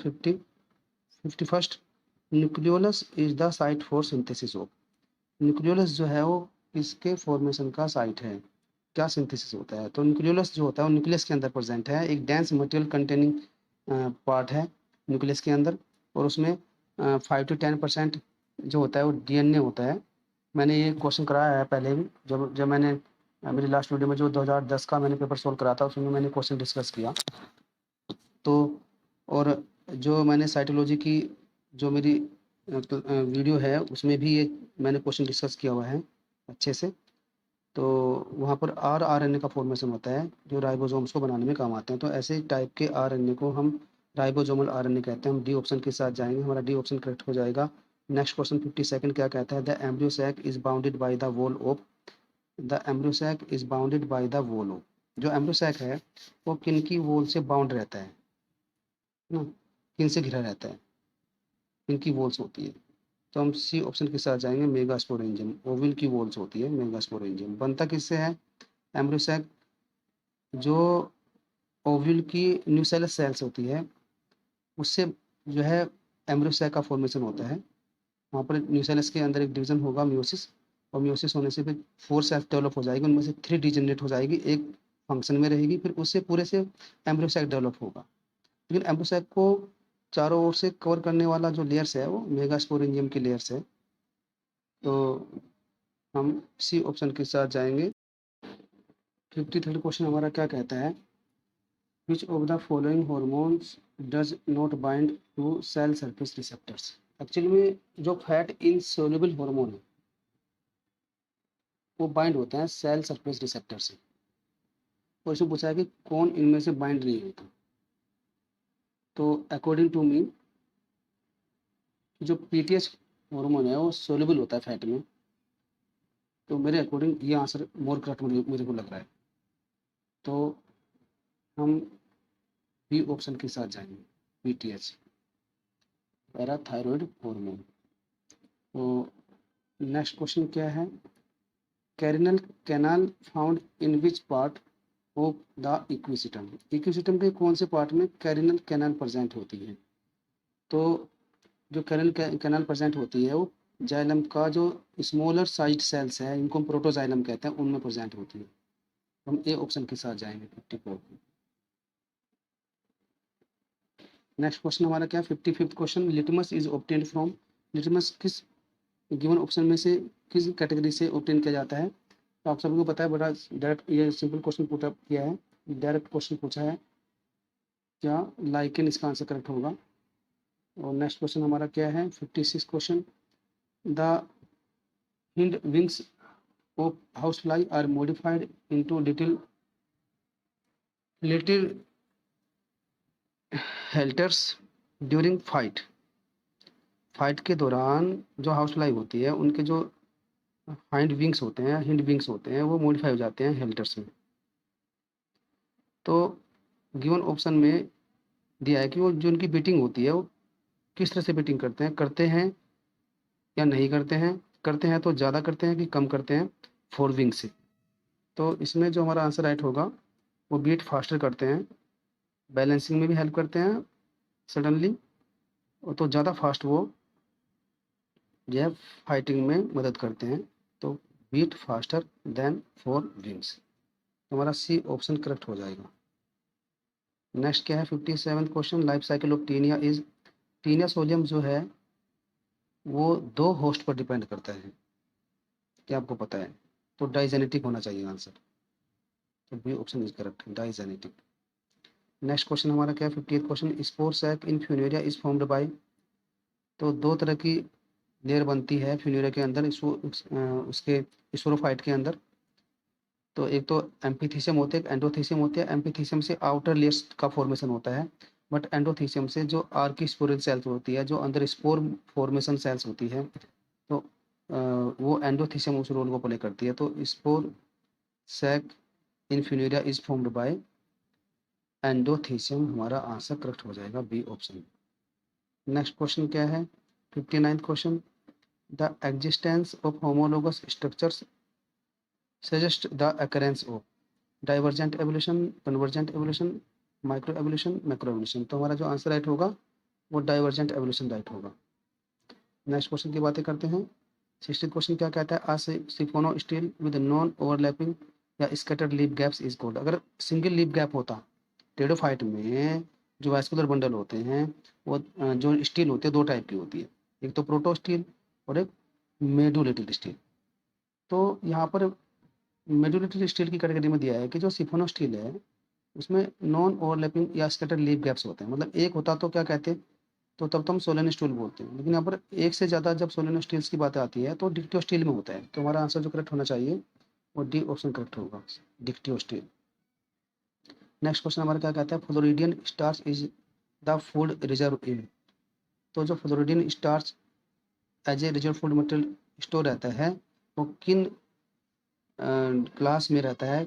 51। Nucleolus is the site for synthesis of. Nucleolus जो है वो किसके फॉर्मेशन का साइट है? क्या सिंथेसिस होता है? तो न्यूक्लियोलस जो होता है वो न्यूक्लियस के अंदर प्रेजेंट है, एक डेंस मटेरियल कंटेनिंग पार्ट है न्यूक्लियस के अंदर, और उसमें 5 to 10% जो होता है वो डीएनए होता है। मैंने ये क्वेश्चन कराया है पहले भी, जब मैंने मेरी लास्ट वीडियो में जो 2010 का मैंने पेपर सोल्व करा था उसमें मैंने क्वेश्चन डिस्कस किया। तो और जो मैंने साइटोलॉजी की जो मेरी वीडियो है उसमें भी ये मैंने क्वेश्चन डिस्कस किया हुआ है अच्छे से। तो वहाँ पर आरएनए का फॉर्मेशन होता है जो राइबोसोम्स को बनाने में काम आते हैं। तो ऐसे टाइप के आरएनए को हम राइबोसोमल आरएनए कहते हैं। हम डी ऑप्शन के साथ जाएंगे, हमारा डी ऑप्शन करेक्ट हो जाएगा। नेक्स्ट क्वेश्चन 52 क्या कहता है? The embryo sac is bounded by the wall of. The embryo sac is bounded by the wall of. जो एम्ब्रियो सैक है वो किन की वॉल से बाउंड रहता है ना, किन से घिरा रहता है? किनकी वॉल्स होती है? तो हम सी ऑप्शन के साथ जाएंगे, मेगास्पोरेंजियम। ओविल की वॉल्स होती है मेगास्पोरेंजियम। बनता किससे है एम्ब्रियो सैक? जो ओव्यूल की न्यूसेलस सेल्स होती है उससे जो है एम्ब्रियो सैक का फॉर्मेशन होता है। वहाँ पर न्यूसेलस के अंदर एक डिवीजन होगा म्योसिस, और म्योसिस होने से फिर 4 सेल्स डेवलप हो जाएगी, उनमें से 3 डिजेनरेट हो जाएगी, एक फंक्शन में रहेगी, फिर उससे पूरे से एम्ब्रियो सैक डेवलप होगा। लेकिन एम्ब्रियो सैक को चारों ओर से कवर करने वाला जो लेयर्स है वो मेगास्पोरेंजियम की लेयर्स है। तो हम सी ऑप्शन के साथ जाएंगे। 53rd क्वेश्चन हमारा क्या कहता है? Which of the following hormones does not bind to cell surface receptors? Actually में जो फैट इनसोल्युबल हार्मोन है वो बाइंड होते हैं सेल सरफेस रिसेप्टर से। और इसमें पूछा है कि कौन इनमें से बाइंड नहीं होता। तो अकॉर्डिंग टू मी जो पीटीएच हार्मोन है वो सोल्युबल होता है फैट में। तो मेरे अकॉर्डिंग ये आंसर मोर करेक्ट मेरे को लग रहा है। तो हम बी ऑप्शन के साथ जाएंगे, पीटीएच, पैराथायरॉयड हार्मोन। तो नेक्स्ट क्वेश्चन क्या है? Carinal canal found in which part of the Equisetum. Equisetum के कौन से पार्ट में कैरिनल कैनाल प्रेजेंट होती है? तो जो कैरिनल कैनाल प्रेजेंट होती है वो जाइलम का जो स्मॉलर साइज सेल्स है, इनको हम प्रोटोजाइलम कहते हैं, उनमें प्रेजेंट होती है। हम ए ऑप्शन के साथ जाएंगे 54। नेक्स्ट क्वेश्चन हमारा क्या? 55th question. Litmus is obtained from. Litmus किस गिवन ऑप्शन में से किस कैटेगरी से ऑब्टेन किया जाता है? तो आप सभी को पता है, बड़ा डायरेक्ट ये सिंपल क्वेश्चन पुटअप किया है, डायरेक्ट क्वेश्चन पूछा है। क्या लाइकेन इसका आंसर करेक्ट होगा। और नेक्स्ट क्वेश्चन हमारा क्या है? 56 question. The hind wings of house fly are modified into little little halteres during fight. Fight के दौरान जो हाउस फ्लाई होती है उनके जो हाइंड विंग्स होते हैं, हिंड विंग्स होते हैं, वो मॉडिफाई हो जाते हैं हेल्टर्स में। तो गिवन ऑप्शन में दिया है कि वो जो उनकी बीटिंग होती है वो किस तरह से बीटिंग करते हैं या नहीं करते हैं तो ज़्यादा करते हैं कि कम करते हैं फोर विंग से। तो इसमें जो हमारा आंसर राइट होगा वो बीट फास्टर करते हैं, बैलेंसिंग में भी हेल्प करते हैं सडनली, और तो ज़्यादा फास्ट वो जो है फाइटिंग में मदद करते हैं। तो beat faster than fore wings. तो हमारा सी ऑप्शन करेक्ट हो जाएगा। नेक्स्ट क्या है? 57th question. Life cycle of taenia is. Taenia solium जो है वो 2 होस्ट पर डिपेंड करता है, क्या आपको पता है? तो डाइजेनेटिक होना चाहिए आंसर। तो B option is correct, digenetic. Next question हमारा क्या है? 58th question. Spore sac in funaria is formed by. तो 2 तरह की लेयर बनती है फ्यूनेरिया के अंदर, उसके स्पोरोफाइट के अंदर। तो एक तो एम्पीथीसियम होते हैं, एक एंडोथीसियम होते हैं। एम्पीथीसियम से आउटर लेयर्स का फॉर्मेशन होता है, बट एंडोथीसियम से जो आर्की स्पोरल सेल्स होती है, जो अंदर स्पोर फॉर्मेशन सेल्स होती है, तो वो एंडोथीसियम उस रोल को प्ले करती है। तो spore sac in funaria is formed by endothecium, हमारा आंसर करेक्ट हो जाएगा बी ऑप्शन। नेक्स्ट क्वेश्चन क्या है, 59th question, the existence of homologous structures suggest the occurrence of divergent evolution, convergent evolution, micro evolution, macro evolution. तो हमारा जो answer right होगा वो डाइवर्जेंट एवोल्यूशन राइट होगा। नेक्स्ट क्वेश्चन की बातें करते हैं। 60 क्वेश्चन क्या कहता है, a siphonostele with non overlapping या scattered leaf gaps is called. अगर सिंगल लीफ गैप होता टेरिडोफाइट में, जो वैस्कुलर बंडल होते हैं वो जो स्टील होती है दो टाइप की होती है, एक तो प्रोटो स्टील और एक मेडुलेटेड स्टील। तो यहाँ पर मेडुलेटेड स्टील की कैटेगरी में दिया है कि जो सिफोनो स्टील है उसमें नॉन ओवरलैपिंग या स्कैटर्ड लीफ गैप्स होते हैं। मतलब एक होता तो क्या कहते हैं, तो तब तो हम सोलेनो स्टील बोलते हैं, लेकिन यहाँ पर एक से ज़्यादा जब सोलेनो स्टील्स की बात आती है तो डिक्टियो स्टील में होता है। तो हमारा आंसर जो करेक्ट होना चाहिए वो डी ऑप्शन करेक्ट होगा, डिक्टियो स्टील। नेक्स्ट क्वेश्चन हमारा क्या कहता है, floridean starch is the food reserve in. तो जो floridean starch as a reserve food material store रहता है वो किन क्लास में रहता है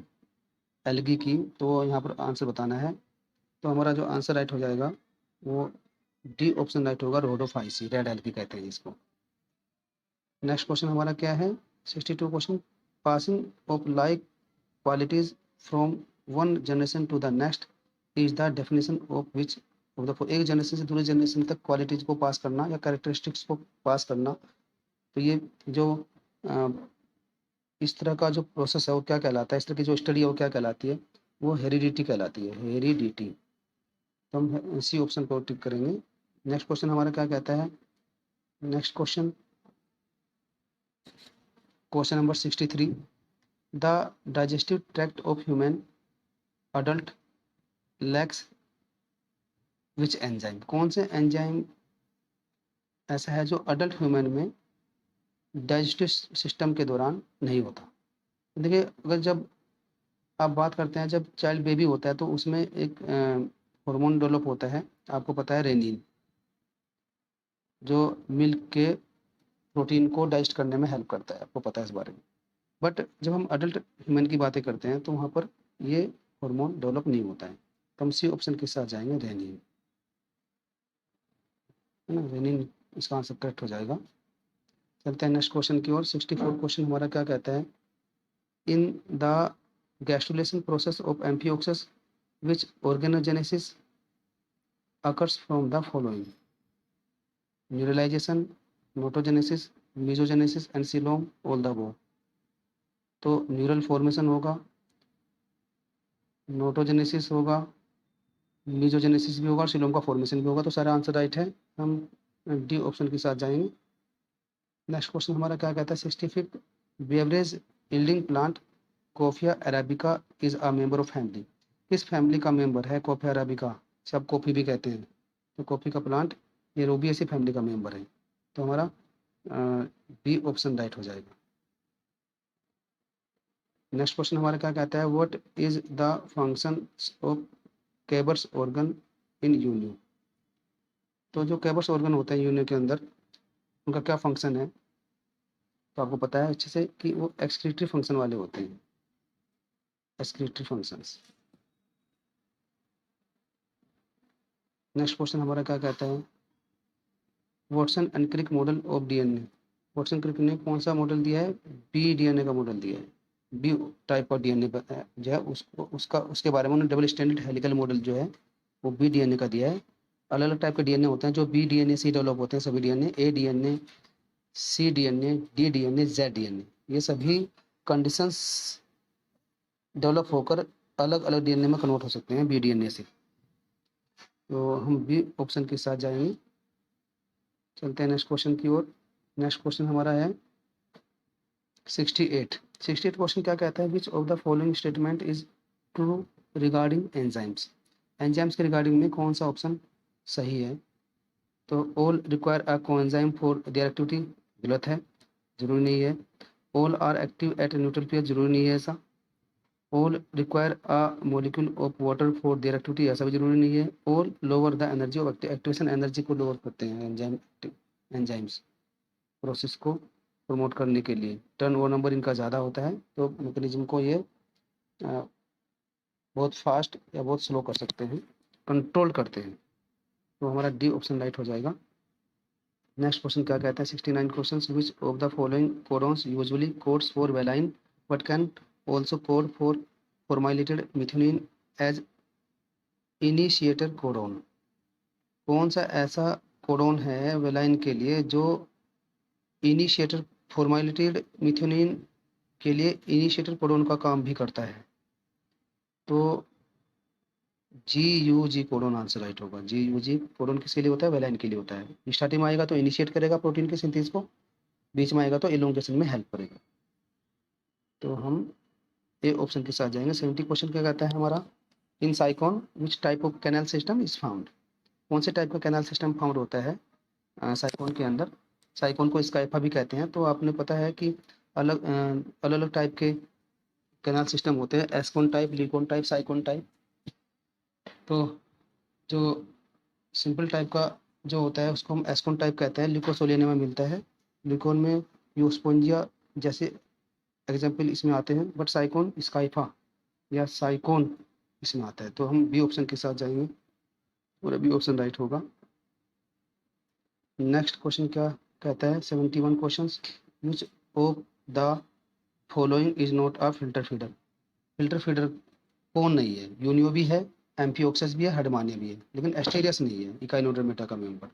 एल्गी की, तो यहाँ पर आंसर बताना है। तो हमारा जो आंसर राइट हो जाएगा वो डी ऑप्शन राइट होगा, रोडोफाइसी, रेड एल्गी कहते हैं इसको। नेक्स्ट क्वेश्चन हमारा क्या है, 62 question, passing of like qualities from one generation to the next is the definition of which of the four. एक जनरेशन से दूसरे जनरेशन तक क्वालिटीज को पास करना या कैरेक्टरिस्टिक्स को पास करना, तो ये जो इस तरह का जो प्रोसेस है वो क्या कहलाता है, इस तरह की जो स्टडी है वो क्या कहलाती है, वो हेरिडिटी कहलाती है, हेरिडिटी। तो हम इसी ऑप्शन को टिक करेंगे। नेक्स्ट क्वेश्चन हमारा क्या कहता है, next question, question number 63, the digestive tract of human adult lakhs which enzyme. कौन से एंजाइम ऐसा है जो अडल्ट ह्यूमन में डाइजेस्टिव सिस्टम के दौरान नहीं होता। देखिए, अगर जब आप बात करते हैं जब चाइल्ड बेबी होता है तो उसमें एक हार्मोन डेवलप होता है, आपको पता है रेनिन, जो मिल्क के प्रोटीन को डाइजेस्ट करने में हेल्प करता है, आपको पता है इस बारे में। बट जब हम अडल्ट ह्यूमन की बातें करते हैं तो वहाँ पर ये हार्मोन डेवलप नहीं होता है। तो हम सी ऑप्शन के साथ जाएंगे, रेनिन, है ना, रेनिन इसका आंसर करेक्ट हो जाएगा। चलते हैं नेक्स्ट क्वेश्चन की ओर। 64 क्वेश्चन हमारा क्या कहता है, in the gastrulation process of amphioxus which organogenesis occurs from the following: neuralization, notogenesis, mesogenesis and coelom, all the above। तो न्यूरल फॉर्मेशन होगा, नोटोजेनेसिस होगा, मीजोजेनेसिस भी होगा और सिलोम का फॉर्मेशन भी होगा। तो सारा आंसर राइट है, हम डी ऑप्शन के साथ जाएंगे। नेक्स्ट क्वेश्चन हमारा क्या कहता है, 65, beverage yielding plant Coffea arabica is a member of family. किस फैमिली का मेंबर है कोफिया अरेबिका, सब कॉफ़ी भी कहते हैं। तो कॉफ़ी का प्लांट ये रोबिएसी फैमिली का मेंबर है। तो हमारा बी ऑप्शन राइट हो जाएगा। नेक्स्ट क्वेश्चन हमारा क्या कहता है, what is the function of Keber's organ in Unio. तो जो कैबर्स ऑर्गन होते हैं यूनियो के अंदर, उनका क्या फंक्शन है, तो आपको पता है अच्छे से कि वो एक्सक्रीटरी फंक्शन वाले होते हैं, एक्सक्रीटरी फंक्शंस। नेक्स्ट क्वेश्चन हमारा क्या कहता है, Watson and Crick model of DNA. Watson Crick ने कौन सा मॉडल दिया है, बी डीएनए का मॉडल दिया है। बी टाइप का डीएनए जो है उसको उसके बारे में उन्होंने डबल स्टैंडर्ड हेलिकल मॉडल जो है वो बी डीएनए का दिया है। अलग अलग टाइप के डीएनए होते हैं जो बी डीएनए से डेवलप होते हैं, सभी DNA, A DNA, C DNA, D DNA, Z DNA, ये सभी कंडीशंस डेवलप होकर अलग अलग डीएनए में कन्वर्ट हो सकते हैं बी डीएनए से। तो हम बी ऑप्शन के साथ जाएंगे। चलते हैं नेक्स्ट क्वेश्चन की ओर। नेक्स्ट क्वेश्चन हमारा है 68 क्वेश्चन क्या कहता है, which of the following statement is true regarding enzymes. Enzymes के रिगार्डिंग में कौन सा ऑप्शन सही है। तो all require a coenzyme for their activity, गलत है, जरूरी नहीं है। All are active at neutral pH, जरूरी नहीं है ऐसा। All require a molecule of water for their activity, ऐसा भी जरूरी नहीं है। All lower the energy of activation, energy को लोअर करते हैं एंजाइम्स प्रोसेस को प्रमोट करने के लिए। टर्न ओवर नंबर इनका ज़्यादा होता है, तो मैकेनिज्म को ये बहुत फास्ट या बहुत स्लो कर सकते हैं, कंट्रोल करते हैं। तो हमारा डी ऑप्शन राइट हो जाएगा। नेक्स्ट क्वेश्चन क्या कहता है 69 question, which of the following codons usually codes for valine but can also code for formylated methionine as initiator codon. कौन सा ऐसा कोडॉन है वेलाइन के लिए जो इनिशिएटर फॉर्माइलेटेड मिथ्योनिन के लिए इनिशिएटर कोडॉन का काम भी करता है? तो GUG कोडॉन आंसर राइट होगा। GUG कोडॉन किसके लिए होता है? वेलाइन के लिए होता है। स्टार्टिंग में आएगा तो इनिशिएट करेगा प्रोटीन के सिंथेसिस को, बीच में आएगा तो एलोंगेशन में हेल्प करेगा। तो हम ए ऑप्शन के साथ जाएंगे। 70 क्वेश्चन क्या कहता है हमारा, in Sycon which type of canal system is found. कौन से टाइप का कैनाल सिस्टम फाउंड होता है साइकोन के अंदर? साइकोन को स्काइफा भी कहते हैं। तो आपने पता है कि अलग अलग टाइप के कैनाल सिस्टम होते हैं, ascon type, लीकोन type, sycon type. तो जो सिंपल टाइप का जो होता है उसको हम एस्कोन टाइप कहते हैं, ल्यूकोसोलियना में मिलता है। ल्यूकोन में यूस्पोंजिया जैसे एग्जाम्पल इसमें आते हैं, बट साइकोन स्काइफा या साइकोन इसमें आता है। तो हम बी ऑप्शन के साथ जाएंगे और बी ऑप्शन राइट होगा। नेक्स्ट क्वेश्चन क्या कहता है 71 question, which of the following is not a filter feeder. Filter feeder कौन नहीं है? यूनियो भी है, एम्फिओक्सस भी है, हेडमानिया भी है, लेकिन एस्टेरियस नहीं है, इकाइनोडर्मेटा का मेंबर।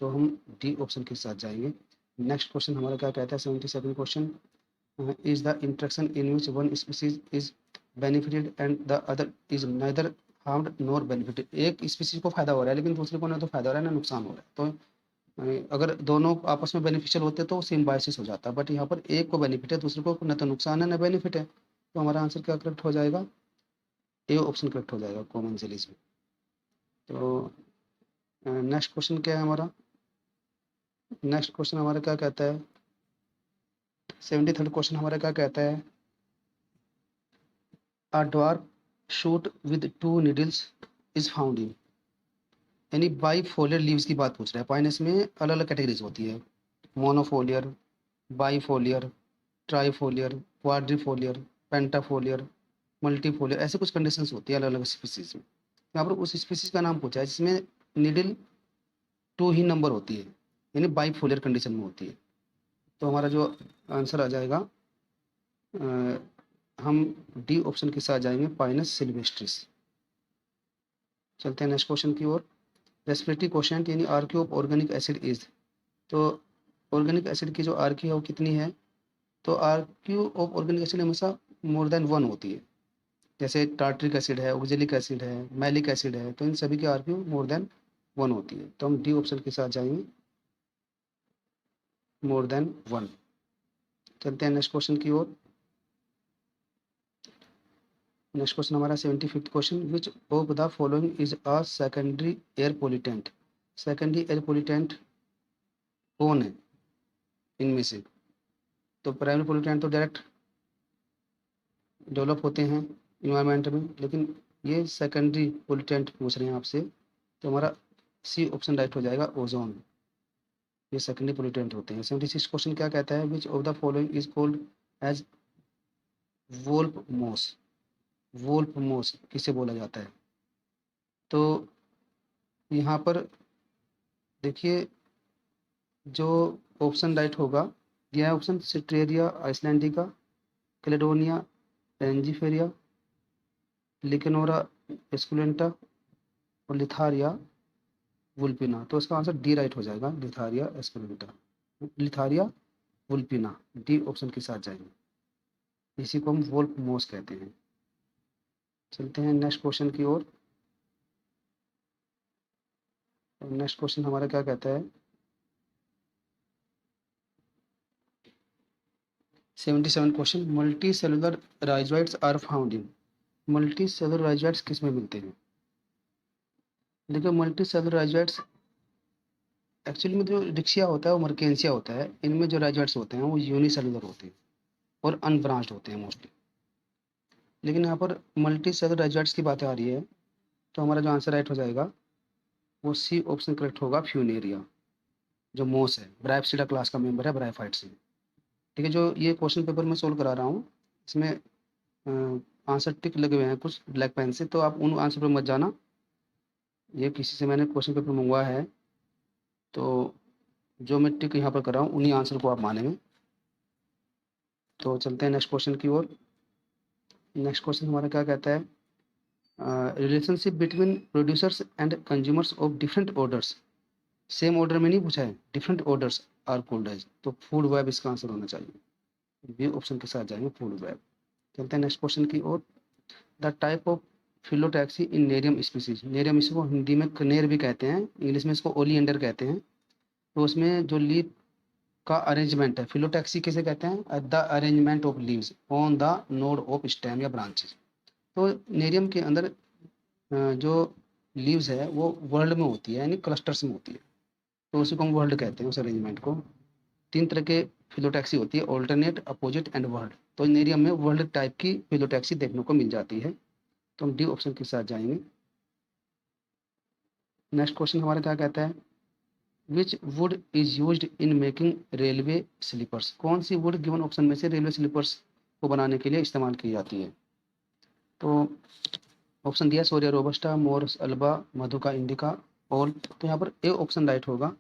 तो हम डी ऑप्शन के साथ जाएंगे। नेक्स्ट क्वेश्चन हमारा क्या कहता है 77 question, is the interaction in which one species is benefited and the other is neither harmed nor benefited. एक स्पीसीज को फायदा हो रहा है लेकिन दूसरे को ना तो फायदा हो रहा है ना नुकसान हो रहा है। तो अगर दोनों आपस में बेनिफिशियल होते तो सिम्बायोसिस हो जाता, बट यहाँ पर एक को बेनिफिट है, दूसरे को ना तो नुकसान है ना बेनिफिट है। तो हमारा आंसर क्या करेक्ट हो जाएगा? ए ऑप्शन करेक्ट हो जाएगा, कॉमन जेलीज में। तो नेक्स्ट क्वेश्चन क्या है हमारा, नेक्स्ट क्वेश्चन हमारा क्या कहता है 73 क्वेश्चन हमारा क्या कहता है, अ dwarf shoot with 2 needles is found इन, यानी बाईफोलियर लीव्स की बात पूछ रहा है। पाइनस में अलग अलग कैटेगरीज होती है, मोनोफोलियर, बाईफोलियर, ट्राईफोलियर, क्वाड्रीफोलियर, पेंटाफोलियर, मल्टीफोलियर, ऐसे कुछ कंडीशंस होती है अलग अलग स्पीसीज में। यहाँ पर उस स्पीसीज का नाम पूछा है जिसमें निडल 2 ही नंबर होती है, यानी बाईफोलियर कंडीशन में होती है। तो हमारा जो आंसर आ जाएगा हम डी ऑप्शन के साथ जाएंगे, पाइनस सिल्वेस्ट्रिस। चलते हैं नेक्स्ट क्वेश्चन की ओर। रेस्पिरेटरी क्वेश्चन यानी RQ of organic acid is, तो ऑर्गेनिक एसिड की जो आरक्यू है वो कितनी है? तो आरक्यू ऑफ ऑर्गेनिक एसिड हमेशा मोर देन 1 होती है। जैसे टार्ट्रिक एसिड है, ऑक्जेलिक एसिड है, मैलिक एसिड है, तो इन सभी की आरक्यू मोर देन 1 होती है। तो हम डी ऑप्शन के साथ जाएंगे, मोर देन 1। चलते हैं नेक्स्ट क्वेश्चन की ओर। नेक्स्ट क्वेश्चन हमारा 75th question, which of the following is a secondary air pollutant. Secondary air pollutant कौन है इनमें से? तो प्राइमरी पोल्यूटेंट तो डायरेक्ट डेवलप होते हैं इन्वायरमेंट में, लेकिन ये सेकेंडरी पोल्यूटेंट पूछ रहे हैं आपसे। तो हमारा सी ऑप्शन राइट हो जाएगा, ओजोन। ये सेकेंडरी पोल्यूटेंट होते हैं। 76 क्वेश्चन क्या कहता है, which of the following is called as wolf moss. Wolf moss किसे बोला जाता है? तो यहाँ पर देखिए जो ऑप्शन राइट होगा, यह है ऑप्शन सिट्रेरिया आइसलैंडिका, कैलेडोनिया रेंजिफेरिया, लिकेनोरा एस्कुलेंटा और लिथारिया वुल्पिना। तो इसका आंसर डी राइट हो जाएगा, लिथारिया एस्कुलेंटा, लिथारिया वुल्पिना। डी ऑप्शन के साथ जाएंगे, इसी को हम वोल्फ मोस कहते हैं। चलते हैं नेक्स्ट क्वेश्चन की ओर। नेक्स्ट क्वेश्चन हमारा क्या कहता है 77 question, multi cellular rhizoids are found in. Multi cellular rhizoids किस में मिलते हैं? देखिए मल्टी सेलुलर राइजोइड्स एक्चुअली में जो रिक्शिया होता है वो मर्केंसिया होता है। इनमें जो राइजोइड्स होते हैं वो यूनिसेलुलर होते हैं और अनब्रांच्ड होते हैं मोस्टली। लेकिन यहाँ पर मल्टी सेलुलर एजेंट्स की बातें आ रही है, तो हमारा जो आंसर राइट हो जाएगा वो सी ऑप्शन करेक्ट होगा, फ्यूनेरिया, जो मोस है, ब्राइफसीडा क्लास का मेंबर है ब्राइफाइट्स में। ठीक है, जो ये क्वेश्चन पेपर मैं सोल्व करा रहा हूँ इसमें आंसर टिक लगे हुए हैं कुछ ब्लैक पेन से, तो आप उन आंसर पर मत जाना, ये किसी से मैंने क्वेश्चन पेपर मंगवाया है, तो जो मैं टिक यहाँ पर कर रहा हूँ उन्हीं आंसर को आप मानेंगे। तो चलते हैं नेक्स्ट क्वेश्चन की ओर। नेक्स्ट क्वेश्चन हमारा क्या कहता है, relationship between producers and consumers of different orders, same order में नहीं पूछा है, different orders are called as, तो फूड वेब इसका आंसर होना चाहिए, बी ऑप्शन के साथ जाएंगे फूड वेब। चलते हैं नेक्स्ट क्वेश्चन की ओर। The type of phyllotaxy in Nerium species, Nerium इसको हिंदी में कनेर भी कहते हैं, इंग्लिश में इसको ओलिएंडर कहते हैं। तो उसमें जो लीफ का अरेंजमेंट है, फिलोटैक्सी किसे कहते हैं, the arrangement of leaves on the node of stem या ब्रांचेस। तो नेरियम के अंदर जो लीव्स है वो वर्ल्ड में होती है, यानी क्लस्टर्स में होती है, तो उसी को हम वर्ल्ड कहते हैं, उस अरेंजमेंट को। तीन तरह के फिलोटैक्सी होती है, ऑल्टरनेट, अपोजिट एंड वर्ल्ड। तो नेरियम में वर्ल्ड टाइप की फिलोटैक्सी देखने को मिल जाती है, तो हम डी ऑप्शन के साथ जाएंगे। नेक्स्ट क्वेश्चन हमारा क्या कहता है, which wood is used in making railway sleepers, कौन सी वुड गिवन ऑप्शन में से रेलवे स्लीपर्स को बनाने के लिए इस्तेमाल की जाती है। तो ऑप्शन दिया सोरिया रोबस्टा, मोरस अल्बा, मधुका इंडिका, और तो यहाँ पर ए ऑप्शन राइट होगा,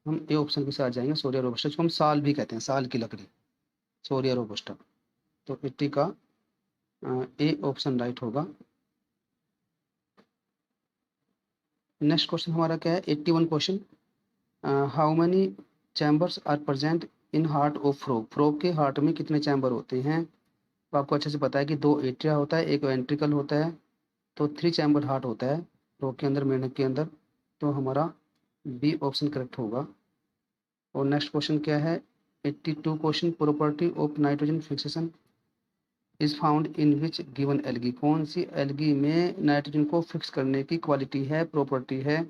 हम ए ऑप्शन के साथ जाएंगे, सोरिया रोबस्टा, जिसको हम साल भी कहते हैं, साल की लकड़ी, सोरिया रोबस्टा। तो 80 का ए ऑप्शन राइट होगा। नेक्स्ट क्वेश्चन हमारा क्या है, 81 question, how many chambers are present in heart of frog, frog के हार्ट में कितने चैम्बर होते हैं। तो आपको अच्छे से पता है कि 2 एट्रिया होता है, एक वेंट्रिकल होता है, तो 3 चैम्बर हार्ट होता है फ्रॉग के अंदर, मेंढक के अंदर, तो हमारा बी ऑप्शन करेक्ट होगा। और नेक्स्ट क्वेश्चन क्या है, 82 question, property of nitrogen fixation is found in which given algae, कौन सी एल्गी में नाइट्रोजन को फिक्स करने की क्वालिटी है, प्रॉपर्टी है।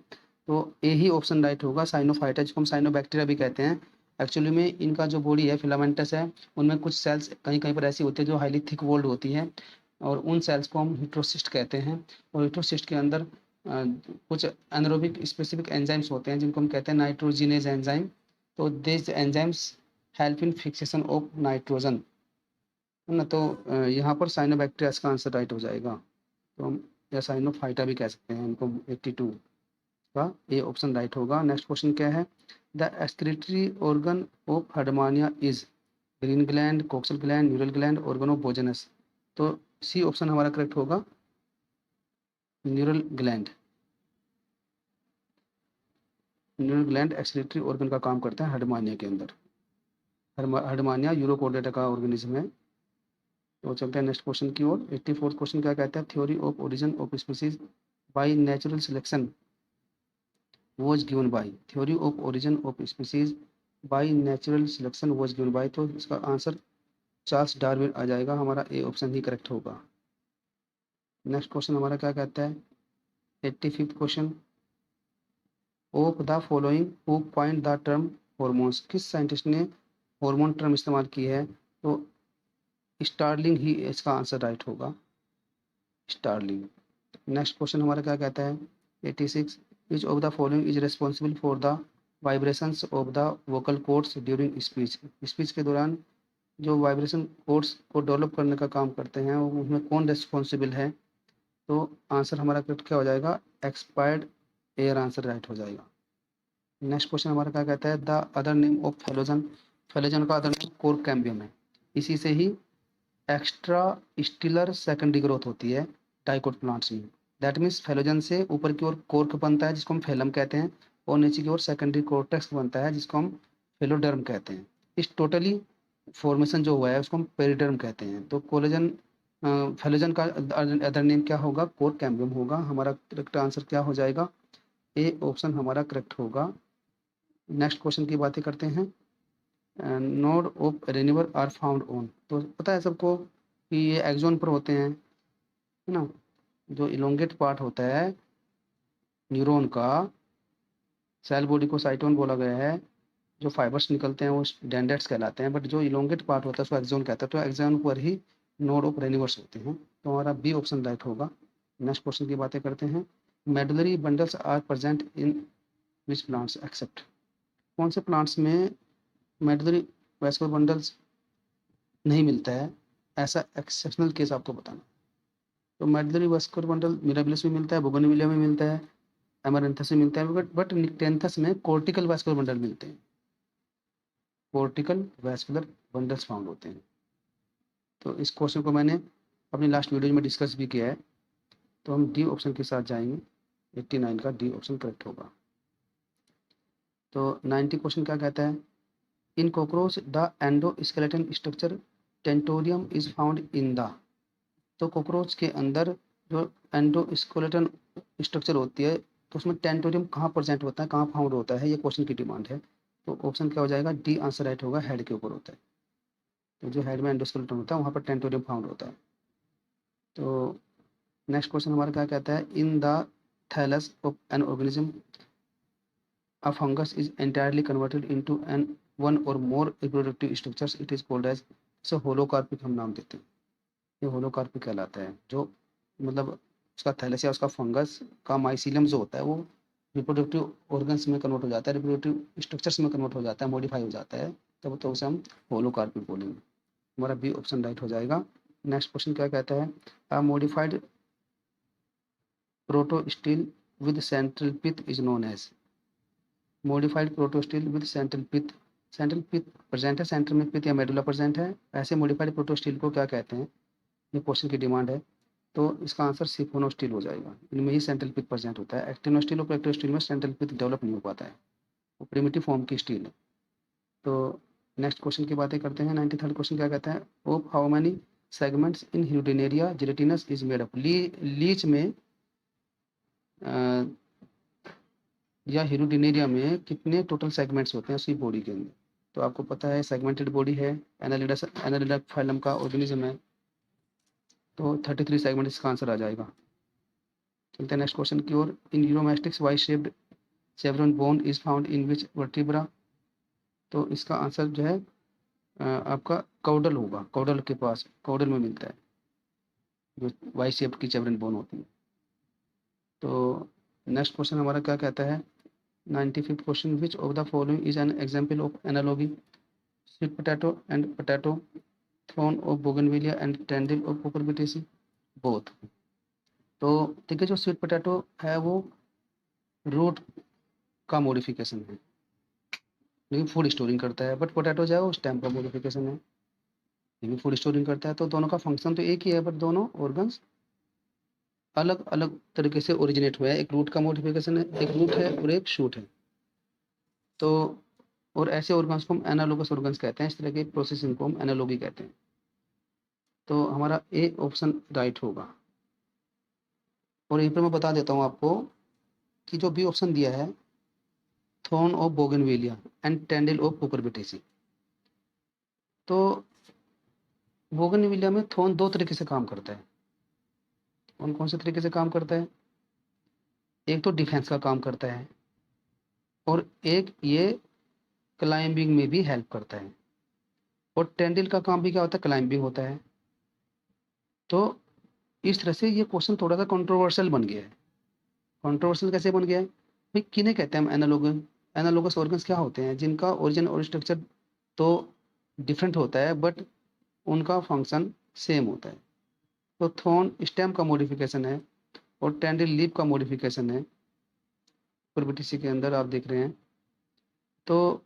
तो ए ही ऑप्शन राइट होगा, साइनोफाइटा, जिसको हम साइनोबैक्टीरिया भी कहते हैं। एक्चुअली में इनका जो बॉडी है फिलामेंटस है, उनमें कुछ सेल्स कहीं कहीं पर ऐसी होती है जो हाईली थिक वॉल्ड होती हैं, और उन सेल्स को हम हिट्रोसिस्ट कहते हैं। और हिट्रोसिस्ट के अंदर कुछ एनारोबिक स्पेसिफिक एंजाइम्स होते हैं जिनको हम कहते हैं नाइट्रोजिनेज एंजाइम। तो this enzymes help in fixation of nitrogen, है ना। तो यहाँ पर साइनोबैक्टीरिया इसका आंसर राइट हो जाएगा, तो हम या साइनोफाइटा भी कह सकते हैं इनको। 82 का ए ऑप्शन राइट होगा। नेक्स्ट क्वेश्चन क्या है, the excretory organ of Herdmania is green gland, coxal gland, neural gland, organ of Bojanus. तो सी ऑप्शन हमारा करेक्ट होगा, neural gland. Neural gland excretory organ का काम करता है हर्डमानिया के अंदर। हर्डमानिया यूरोकोडेटा का ऑर्गेनिज्म है। तो चलते हैं नेक्स्ट क्वेश्चन की ओर। 84 क्वेश्चन क्या कहता है, theory of origin of species by natural selection was given by, theory of origin of species by natural selection was given by, तो इसका आंसर चार्ल्स डार्विन आ जाएगा, हमारा ए ऑप्शन ही करेक्ट होगा। Next question हमारा क्या कहता है, 85 question, of the following who point the term hormones, किस साइंटिस्ट ने हार्मोन टर्म इस्तेमाल की है। तो स्टार्लिंग ही इसका आंसर राइट होगा, स्टार्लिंग। नेक्स्ट क्वेश्चन हमारा क्या कहता है, 86, विच of the following is responsible for the vibrations of the vocal cords during speech, speech के दौरान जो वाइब्रेशन कॉर्ड्स को डेवलप करने का काम करते हैं उसमें कौन रिस्पॉन्सिबल है। तो आंसर हमारा करेक्ट क्या हो जाएगा, एक्सपायर्ड एयर, आंसर राइट हो जाएगा। नेक्स्ट क्वेश्चन हमारा क्या कहता है, the other name of phellogen, phellogen का अदर नेम कोर्क कैम्बियम है, इसी से ही एक्स्ट्रा स्टिलर सेकेंडरी ग्रोथ होती है डाइकोट प्लांट्स में। दैट मीन्स फेलोजन से ऊपर की ओर कोर्क बनता है जिसको हम फेलम कहते हैं, और नीचे की ओर सेकेंडरी कोर्टेक्स बनता है जिसको हम फेलोडर्म कहते हैं। इस टोटली फॉर्मेशन जो हुआ है उसको हम पेरिडर्म कहते हैं। तो कोलेजन फेलोजन का अदर नेम क्या होगा, कोर्क कैम्बियम होगा, हमारा करेक्ट आंसर क्या हो जाएगा, ए ऑप्शन हमारा करेक्ट होगा। नेक्स्ट क्वेश्चन की बातें करते हैं, node of Ranvier are found on, तो पता है सबको कि ये एक्सोन पर होते हैं, है ना। जो इलोंगेट पार्ट होता है न्यूरॉन का, सेल बॉडी को साइटोन बोला गया है, जो फाइबर्स निकलते हैं वो डेंड्राइट्स कहलाते हैं, बट जो इलोंगेट पार्ट होता है उसको एक्सोन कहता है। तो एक्सोन पर ही नोड ऑफ रेनिवर्स होते हैं, तो हमारा बी ऑप्शन राइट होगा। नेक्स्ट क्वेश्चन की बातें करते हैं। Medullary bundles are present in which plants except, कौन से प्लांट्स में मेडुलरी वैस्कुलर बंडल्स नहीं मिलता है, ऐसा एक्सेप्शनल केस आपको बताना। तो मेडुलरी वैस्कुलर बंडल मिराबिलिस में मिलता है, बोगनविलिया में मिलता है, एमरैंथस में मिलता है, बट निक्टेंथस में कोर्टिकल वैस्कुलर बंडल मिलते हैं, कोर्टिकल वैस्कुलर बंडल्स फाउंड होते हैं। तो इस क्वेश्चन को मैंने अपनी लास्ट वीडियो में डिस्कस भी किया है, तो हम डी ऑप्शन के साथ जाएंगे। 89 का डी ऑप्शन करेक्ट होगा। तो 90 क्वेश्चन क्या कहता है, इन cockroach the endoskeleton structure tentorium is found in the, तो कॉकरोच के अंदर जो एंडोस्केलेटन स्ट्रक्चर होती है, तो उसमें टेंटोरियम कहाँ प्रेजेंट होता है, कहाँ फाउंड होता है, ये क्वेश्चन की डिमांड है। तो ऑप्शन क्या हो जाएगा, डी आंसर राइट होगा, हेड के ऊपर होता है। तो जो हेड में एंडोस्केलेटन होता है वहाँ पर टेंटोरियम फाउंड होता है। तो नेक्स्ट क्वेश्चन हमारा क्या कहता है, in the thallus of an organism a fungus is entirely converted into an one or more reproductive structures, it is called as, इसे होलोकार्पिक हम नाम देते हैं, ये होलोकार्पिक कहलाता है। जो मतलब उसका थैलस या उसका फंगस का माइसीलियम जो होता है वो रिप्रोडक्टिव ऑर्गन्स में कन्वर्ट हो जाता है, रिप्रोडक्टिव स्ट्रक्चर्स में कन्वर्ट हो जाता है, मॉडिफाई हो जाता है, तब तो उसे हम होलोकार्पिक बोलेंगे। हमारा बी ऑप्शन राइट हो जाएगा। नेक्स्ट क्वेश्चन क्या कहता है, a modified protostele with central pith is known as, modified protostele with central pith, central pith present है, सेंटर में पिथ या मेडुला प्रेजेंट है, ऐसे मॉडिफाइड प्रोटोस्टिल को क्या कहते हैं, ये क्वेश्चन की डिमांड है। तो इसका आंसर सिफोनोस्टिल हो जाएगा, इनमें ही सेंट्रल पिथ प्रेजेंट होता है। एक्टिनोस्टिल और प्लेक्टोस्टिल में सेंट्रल पिथ डेवलप नहीं हो पाता है, वो प्रिमिटिव फॉर्म की स्टील है। तो नेक्स्ट क्वेश्चन की बातें करते हैं। 93rd क्वेश्चन क्या कहता है, of how many segments in Hirudinaria gelatinous is made up, leech में या हीरोडिनेरिया में कितने टोटल सेगमेंट्स होते हैं उसकी बॉडी के अंदर। तो आपको पता है सेगमेंटेड बॉडी है, एनालिडा फाइलम का ऑर्गेनिज्म है, तो 33 सेगमेंट इसका आंसर आ जाएगा। चलते हैं नेक्स्ट क्वेश्चन की ओर। In Uromastix Y shaped chevron bone is found in which vertebra, तो इसका आंसर जो है आपका कॉडल होगा, कॉडल के पास, कॉडल में मिलता है जो वाई शेप्ड की शेवरन बोन होती है। तो नेक्स्ट क्वेश्चन हमारा क्या कहता है, 95th question, which of the following is an example of analogy, sweet potato and potato, thorn of bougainvillea and tendril of Cucurbitaceae, both. तो देखिए जो स्वीट पोटैटो है वो रूट का मॉडिफिकेशन है, लेकिन फूड स्टोरिंग करता है, बट पोटैटो जो है वो स्टेम का मॉडिफिकेशन है, लेकिन फूड स्टोरिंग करता है। तो दोनों का फंक्शन तो एक ही है, बट दोनों ऑर्गन्स अलग अलग तरीके से ओरिजिनेट हुए हैं, एक रूट का मॉडिफिकेशन है, एक रूट है और एक शूट है। तो और ऐसे ऑर्गन्स को हम एनालोगस ऑर्गन्स कहते हैं, इस तरह के प्रोसेसिंग को हम एनालॉगी कहते हैं। तो हमारा ए ऑप्शन राइट होगा। और यहीं पर मैं बता देता हूँ आपको कि जो बी ऑप्शन दिया है, thorn of bougainvillea and tendril of Cucurbitaceae, तो बोगनविलिया में थॉर्न दो तरीके से काम करता है। कौन कौन से तरीके से काम करता है, एक तो डिफेंस का काम करता है और एक ये क्लाइंबिंग में भी हेल्प करता है, और टेंडिल का काम भी क्या होता है, क्लाइंबिंग होता है। तो इस तरह से ये क्वेश्चन थोड़ा सा कंट्रोवर्शियल बन गया है। कंट्रोवर्शियल कैसे बन गया है भाई, किन्हें कहते हैं हम एनालॉगस, एनालॉगस ऑर्गन्स क्या होते हैं, जिनका ओरिजिन और स्ट्रक्चर तो डिफरेंट होता है बट उनका फंक्शन सेम होता है। तो थॉर्न स्टेम का मॉडिफिकेशन है और टेंडिल लीफ का मॉडिफिकेशन है, कुकुरबिटेसी के अंदर आप देख रहे हैं। तो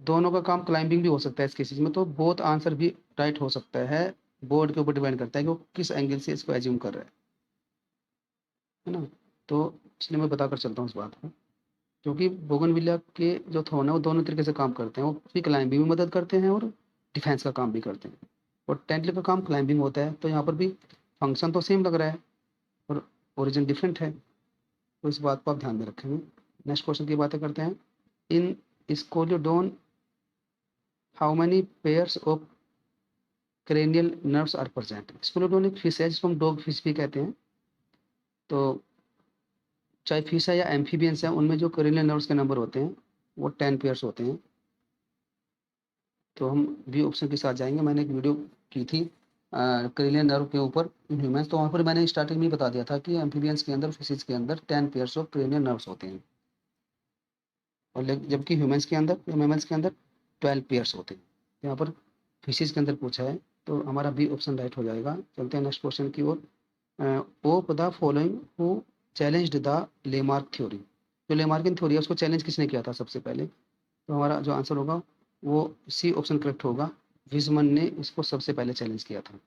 दोनों का काम क्लाइंबिंग भी हो सकता है इस केसेस में, तो बोथ आंसर भी राइट हो सकता है। बोर्ड के ऊपर डिपेंड करता है कि वो किस एंगल से इसको एज्यूम कर रहा है ना। तो इसलिए मैं बताकर चलता हूँ इस बात को, क्योंकि बोगनविलिया के जो थॉर्न है वो दोनों तरीके से काम करते हैं, वो भी क्लाइंबिंग में मदद करते हैं और डिफेंस का काम भी करते हैं, और टेंडिल का काम क्लाइंबिंग होता है। तो यहाँ पर भी फंक्शन तो सेम लग रहा है और ओरिजिन डिफरेंट है, तो इस बात को आप ध्यान में रखेंगे। नेक्स्ट क्वेश्चन की बातें करते हैं। In Scoliodon how many pairs of cranial nerves are present, Scoliodon एक फिश है जिसको हम डॉग फिश भी कहते हैं। तो चाहे फिश है या एम्फीबियंस है, उनमें जो क्रेनियल नर्व्स के नंबर होते हैं वो 10 पेयर्स होते हैं। तो हम बी ऑप्शन के साथ जाएंगे, मैंने एक वीडियो की थी क्रेनियल नर्व के ऊपर इन ह्यूमंस। तो वहाँ पर मैंने स्टार्टिंग में बता दिया था कि एम्फीबियंस के अंदर, फिशेज के अंदर 10 पेयर्स ऑफ क्रेनियल नर्व्स होते हैं, और जबकि ह्यूमंस के अंदर, मैमल्स के अंदर 12 पेयर्स होते हैं। यहाँ पर फिशेज के अंदर पूछा है, तो हमारा बी ऑप्शन राइट हो जाएगा। चलते हैं नेक्स्ट क्वेश्चन की ओर। Of the following who challenged the Lamarck theory. जो लेमार्किन थ्योरी है उसको चैलेंज किसने किया था सबसे पहले? तो हमारा जो आंसर होगा वो सी ऑप्शन करेक्ट होगा। विजमन ने इसको सबसे पहले चैलेंज किया था,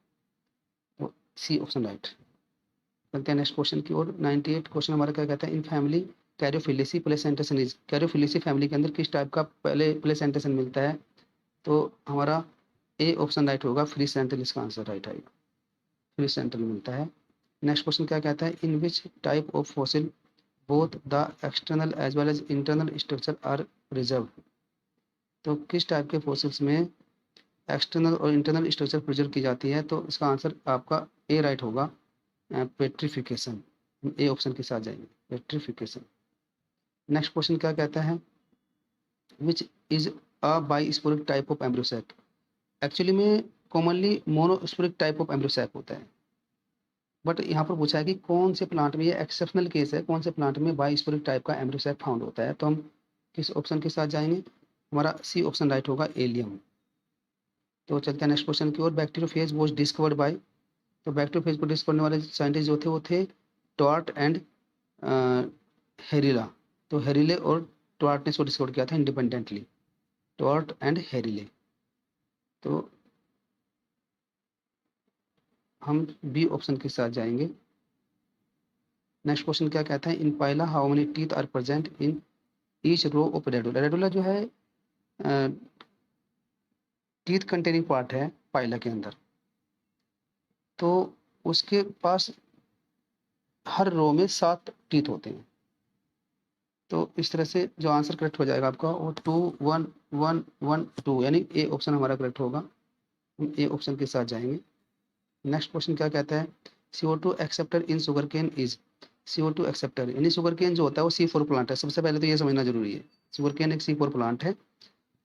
तो सी ऑप्शन राइट। चलते हैं नेक्स्ट क्वेश्चन की ओर। 98 क्वेश्चन हमारा क्या कहता है? In family Caryophyllaceae placentation is. Caryophyllaceae family के अंदर किस टाइप का पहले प्लेसेंटेशन मिलता है? तो हमारा ए ऑप्शन राइट होगा, फ्री सेंट्रल इसका आंसर राइट आएगा, फ्री सेंट्रल मिलता है। नेक्स्ट क्वेश्चन क्या कहता है? In which type of fossil both the external as well as internal structure are preserve. तो किस टाइप के फॉसिल्स में एक्सटर्नल और इंटरनल स्ट्रक्चर प्रिजर्व की जाती है? तो इसका आंसर आपका ए राइट होगा, पेट्रिफिकेशन। ए ऑप्शन के साथ जाएंगे, पेट्रिफिकेशन। नेक्स्ट क्वेश्चन क्या कहता है? Which is a bisporic type of embryo sac. Actually में commonly monosporic type of embryo sac होता है, बट यहाँ पर पूछा है कि कौन से प्लांट में, ये एक्सेप्शनल केस है, कौन से प्लांट में बाइस्पोरिक टाइप का एम्ब्रियोसैक फाउंड होता है? तो हम किस ऑप्शन के साथ जाएंगे? हमारा सी ऑप्शन राइट होगा, एलियम। तो चलते हैं नेक्स्ट क्वेश्चन की ओर। Bacteriophage was discovered by. तो बैक्टीरियोफेज को डिस्कवर करने वाले साइंटिस्ट जो थे वो थे टॉर्ट एंड हेरिला। तो हेरिले और टॉर्ट ने इसको डिस्कवर किया था इंडिपेंडेंटली, टॉर्ट एंड हेरिले। तो हम बी ऑप्शन के साथ जाएंगे। नेक्स्ट क्वेश्चन क्या कहता है? In pila how many teeth are present in each row of radula. Radula जो है टीथ कंटेनिंग पार्ट है पाइला के अंदर, तो उसके पास हर रो में 7 टीथ होते हैं। तो इस तरह से जो आंसर करेक्ट हो जाएगा आपका वो 2 1 1 1 2, यानी ए ऑप्शन हमारा करेक्ट होगा। हम ए ऑप्शन के साथ जाएंगे। नेक्स्ट क्वेश्चन क्या कहता है? CO2 acceptor in sugar cane is. CO2 acceptor यानी शुगर केन जो होता है वो C4 प्लांट है। सबसे पहले तो ये समझना जरूरी है, शुगर केन एक C4 प्लांट है,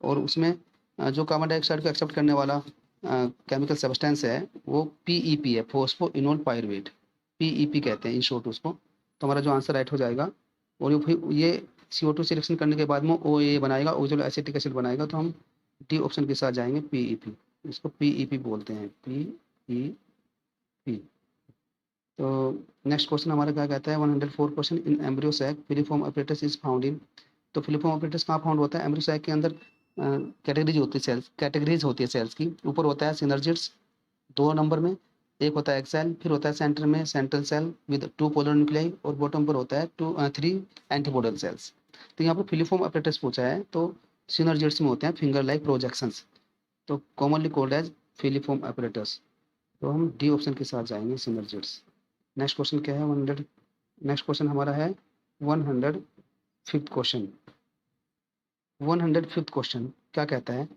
और उसमें जो कार्बन डाइऑक्साइड को एक्सेप्ट करने वाला केमिकल सब्सटेंस है वो PEP है, फोस्फो इनोल पायरुवेट, PEP कहते हैं इन शॉर्ट उसको। तो हमारा जो आंसर राइट हो जाएगा। और ये CO2 से रिएक्शन करने के बाद में OA बनाएगा, ओजोल एसिटिक एसिड बनाएगा। तो हम डी ऑप्शन के साथ जाएंगे, PEP। इसको PEP बोलते हैं, PEP। तो नेक्स्ट क्वेश्चन हमारा क्या कहता है? 104 question. In embryo sac filiform apparatus is found in. तो फिलिफॉर्म अपरेटस कहाँ फाउंड होता है? एम्ब्रियो सैक के अंदर कैटेगरीज होती है सेल्स, कैटेगरीज होती है सेल्स की। ऊपर होता है सिनर्जिड्स 2 नंबर में, एक होता है एक्सेल, फिर होता है सेंटर में central cell with 2 polar nuclei, और बॉटम पर होता है 3 एंटीपोडल सेल्स। तो यहाँ पर फिलिफॉर्म अपरेटस पूछा है, तो सिनर्जिड्स में होते हैं फिंगर लाइक प्रोजेक्शंस, तो commonly called as filiform apparatus. तो हम डी ऑप्शन के साथ जाएंगे, सिनर्जिड्स। नेक्स्ट क्वेश्चन क्या है? 100। नेक्स्ट क्वेश्चन हमारा है 105th क्वेश्चन। 105th क्वेश्चन क्या कहता है?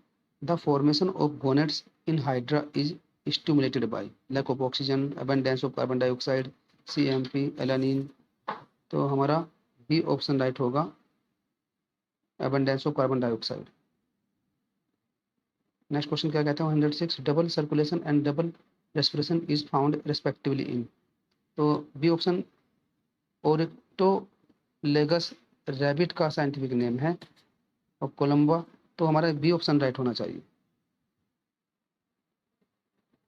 The formation of gonads in hydra is stimulated by lack of oxygen, abundance of carbon dioxide, CMP, alanine. तो हमारा बी ऑप्शन राइट होगा, abundance of carbon dioxide. Next question क्या कहता है? 106 double circulation and double respiration is found respectively in. तो B option oryctolagus rabbit का scientific name है, और कोलंबा। तो हमारा बी ऑप्शन राइट होना चाहिए,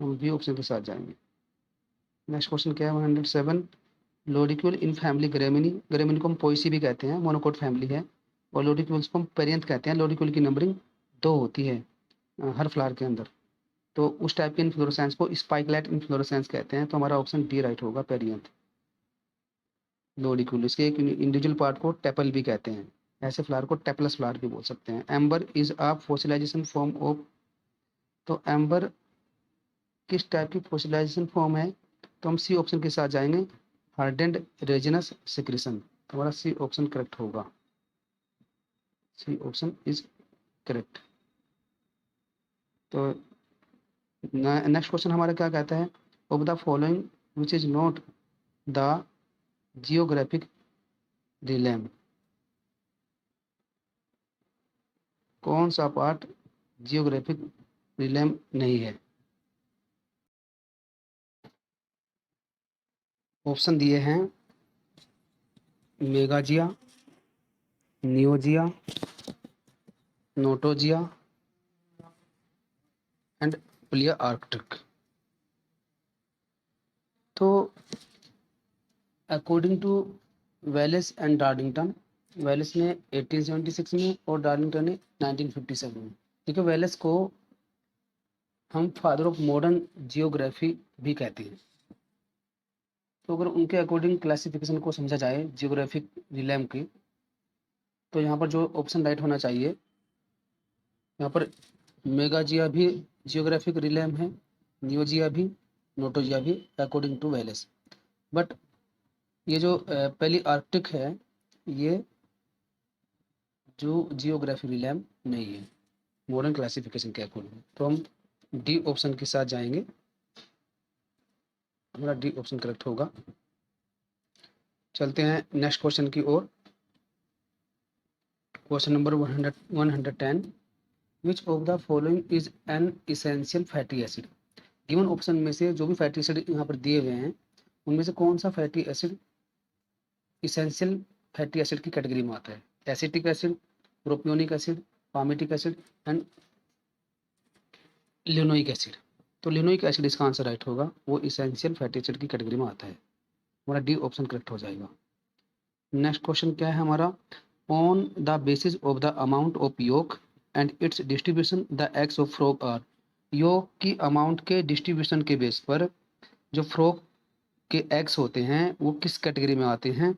हम बी ऑप्शन के साथ जाएंगे। नेक्स्ट क्वेश्चन क्या है? 107 लोडिक्यूल इन फैमिली ग्रेमिनी। ग्रेमिनी को हम पोइसी भी कहते हैं, मोनोकोट फैमिली है, और लोडिक्यूल्स को हम पेरियंथ कहते हैं। लोडिक्यूल की नंबरिंग 2 होती है हर फ्लावर के अंदर, तो उस टाइप के इन्फ्लोरेसेंस को स्पाइकलेट इन्फ्लोरेसेंस कहते हैं। तो हमारा ऑप्शन डी राइट होगा, पेरियंथ लोडिक्यूल। इसके एक इंडिविजुअल पार्ट को टेपल भी कहते हैं, ऐसे फ्लावर को टेपलस फ्लावर भी बोल सकते हैं। Amber is a fossilisation form of. तो एम्बर किस टाइप की फॉसिलाइजेशन फॉर्म है? तो हम सी ऑप्शन के साथ जाएंगे, हार्डेंड रेजिनस सिक्रेशन। हमारा सी ऑप्शन करेक्ट होगा, सी ऑप्शन इज करेक्ट। तो नेक्स्ट क्वेश्चन हमारा क्या कहता है? Of the following which is not the geographic realm. कौन सा पार्ट जियोग्राफिक रिलेम नहीं है? ऑप्शन दिए हैं megagea, neogea, notogea and palaearctic. तो according to Wallace and Darlington, Wallace ने 1876 में और डार्लिंगटन ने 1957 में। देखिए वेलेस को हम फादर ऑफ मॉडर्न जियोग्राफी भी कहते हैं। तो अगर उनके अकॉर्डिंग क्लासिफिकेशन को समझा जाए जियोग्राफिक रिलेम की, तो यहाँ पर जो ऑप्शन राइट होना चाहिए, यहाँ पर मेगाजिया भी जियोग्राफिक रिलेम है, नियोजिया भी, नोटोजिया भी अकॉर्डिंग टू वेलेस। बट ये जो पहली आर्कटिक है ये जो जियोग्राफिक रिलेम नहीं है मॉडर्न क्लासिफिकेशन के अकॉर्डिंग। तो हम डी ऑप्शन के साथ जाएंगे, हमारा डी ऑप्शन करेक्ट होगा। चलते हैं नेक्स्ट क्वेश्चन की ओर। Question number 110, which of the following is an essential fatty acid. Given option में से जो भी फैटी एसिड यहाँ पर दिए हुए हैं उनमें से कौन सा fatty acid essential fatty acid की कैटेगरी में आता है? Acetic acid, propionic acid, palmitic acid and linoleic acid. तो लिनोइक एसिड इसका आंसर राइट होगा, वो इसेंशियल फैटी एसिड की कैटेगरी में आता है। हमारा डी ऑप्शन करेक्ट हो जाएगा। नेक्स्ट क्वेश्चन क्या है हमारा, on the basis of the amount of yolk and its distribution the eggs of frog are. Yolk की अमाउंट के डिस्ट्रीब्यूशन के बेस पर जो फ्रॉग के एग्स होते हैं वो किस कैटेगरी में आते हैं?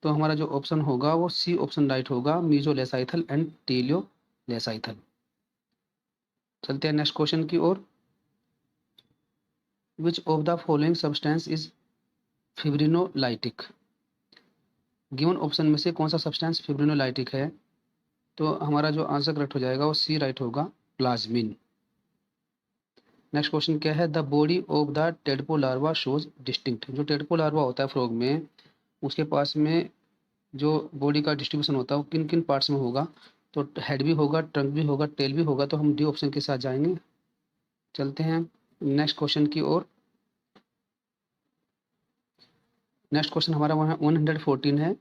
तो हमारा जो ऑप्शन होगा वो सी ऑप्शन राइट होगा, मीजोलेसाइथल एंड टेलियोलेसाइथल। चलते हैं नेक्स्ट क्वेश्चन की ओर। Which of the following substance is fibrinolytic. Given option में से कौन सा सब्सटेंस फिब्रिनोलाइटिक है? तो हमारा जो आंसर करेक्ट हो जाएगा वो सी राइट होगा, प्लाज्मिन। नेक्स्ट क्वेश्चन क्या है, the body of the tadpole larva shows distinct. जो टेडपो लार्वा होता है फ्रॉग में, उसके पास में जो बॉडी का डिस्ट्रीब्यूशन होता है वो किन किन पार्ट्स में होगा? तो हेड भी होगा, ट्रंक भी होगा, टेल भी होगा। तो हम डी ऑप्शन के साथ जाएंगे। चलते हैं नेक्स्ट क्वेश्चन की ओर। नेक्स्ट क्वेश्चन हमारा 114 है,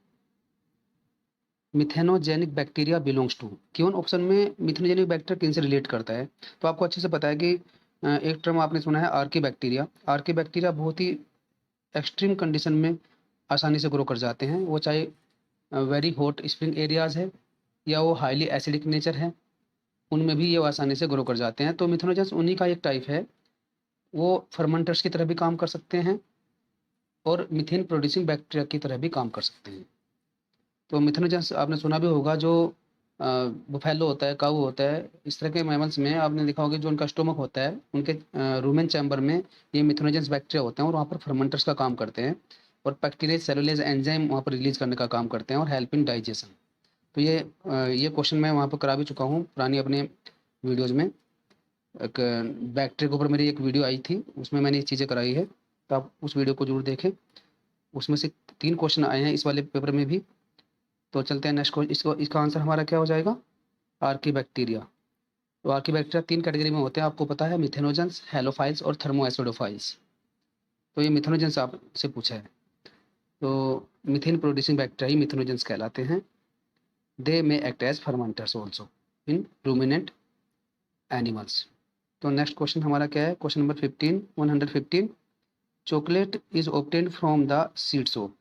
methanogenic bacteria belongs to. Given option में मिथेनोजेनिक बैक्टीरिया किन से रिलेट करता है? तो आपको अच्छे से पता है कि एक टर्म आपने सुना है आर्की बैक्टीरिया। आर्की बैक्टीरिया बहुत ही एक्सट्रीम कंडीशन में आसानी से ग्रो कर जाते हैं, वो चाहे वेरी हॉट स्प्रिंग एरियाज है या वो हाईली एसिडिक नेचर है, उनमें भी ये आसानी से ग्रो कर जाते हैं। तो मिथेनोजेंस उन्हीं का एक टाइप है, वो फर्मेंटर्स की तरह भी काम कर सकते हैं और मिथेन प्रोड्यूसिंग बैक्टीरिया की तरह भी काम कर सकते हैं। तो मिथेनोजेंस आपने सुना भी होगा, जो बुफेलो होता है, काऊ होता है, इस तरह के मैमल्स में आपने देखा होगा जो उनका स्टोमक होता है, उनके रूमेन चैम्बर में ये मिथेनोजेंस बैक्टीरिया होते हैं और वहाँ पर फर्मेंटर्स का काम करते हैं और बैक्टीरिया सेलुलेज एंजाइम वहाँ पर रिलीज करने का काम करते हैं और हेल्पिंग डाइजेशन। तो ये क्वेश्चन मैं वहाँ पर करा भी चुका हूँ पुरानी अपने वीडियोज़ में। एक बैक्टीरिया के ऊपर मेरी एक वीडियो आई थी, उसमें मैंने ये चीज़ें कराई है, तो आप उस वीडियो को जरूर देखें। उसमें से 3 क्वेश्चन आए हैं इस वाले पेपर में भी। तो चलते हैं नेक्स्ट क्वेश्चन। इसका आंसर हमारा क्या हो जाएगा, आर्की बैक्टीरिया। तो आर्की बैक्टीरिया 3 कैटेगरी में होते हैं, आपको पता है, मिथेनोजेंस, हेलोफाइल्स और थर्मोएसिडोफाइल्स। तो ये मिथेनोजेंस आपसे पूछा है, तो मिथेन प्रोड्यूसिंग बैक्टीरिया ही मिथेनोजेंस कहलाते हैं। They may act as fermenters also in ruminant animals. तो नेक्स्ट क्वेश्चन हमारा क्या है, question number 115, chocolate is obtained from the seeds of.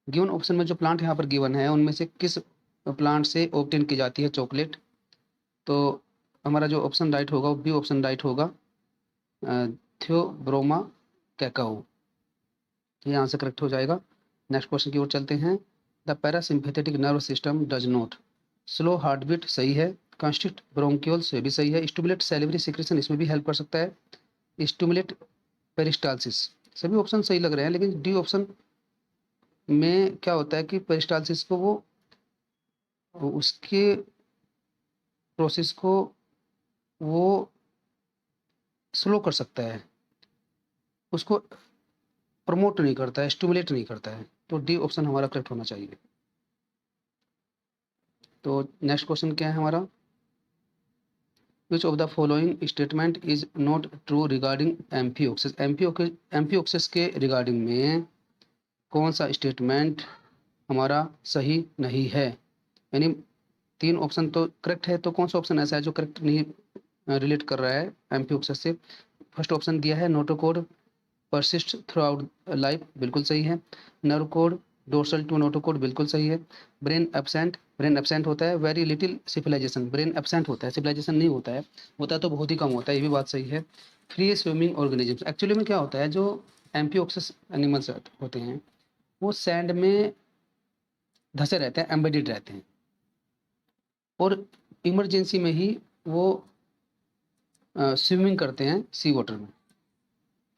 Given option में जो प्लांट यहाँ पर गिवन है उनमें से किस प्लांट से ऑब्टेन की जाती है चॉकलेट? तो हमारा जो ऑप्शन राइट होगा वो बी ऑप्शन राइट होगा, थियोब्रोमा कैकाओ। ये आंसर करेक्ट हो जाएगा। नेक्स्ट क्वेश्चन की ओर चलते हैं। The parasympathetic nerve system does not. Slow heart beat सही है, कंस्ट्रिक्ट ब्रोंकियोल्स ये भी सही है, स्टिमुलेट सैलिवरी सीक्रेशन इसमें भी हेल्प कर सकता है, स्टिमुलेट पेरिस्टालसिस। सभी ऑप्शन सही लग रहे हैं, लेकिन डी ऑप्शन में क्या होता है कि पेरिस्टालसिस को वो उसके प्रोसेस को वो स्लो कर सकता है, उसको प्रमोट नहीं करता है, स्टिमुलेट नहीं करता है। तो डी ऑप्शन हमारा करेक्ट होना चाहिए। तो नेक्स्ट क्वेश्चन क्या है हमारा, which of the following statement is not true regarding amphioxus. Amphioxus के रिगार्डिंग में कौन सा स्टेटमेंट हमारा सही नहीं है, यानी 3 ऑप्शन तो करेक्ट है, तो कौन सा ऑप्शन ऐसा है जो करेक्ट नहीं रिलेट कर रहा है एमपी ऑप्शन से। फर्स्ट ऑप्शन दिया है notochord persist throughout life, बिल्कुल सही है। Nerve cord dorsal to notochord, बिल्कुल सही है। ब्रेन एब्सेंट होता है, very little civilization, brain absent होता है, सिविलाइजेशन नहीं होता है, होता है तो बहुत ही कम होता है, ये भी बात सही है। फ्री स्विमिंग ऑर्गेनिजम्स, एक्चुअली में क्या होता है, जो एम्फियोक्सस एनिमल्स होते हैं वो सैंड में धंसे रहते हैं, एम्बेडेड रहते हैं, और इमरजेंसी में ही वो स्विमिंग करते हैं सी वाटर में,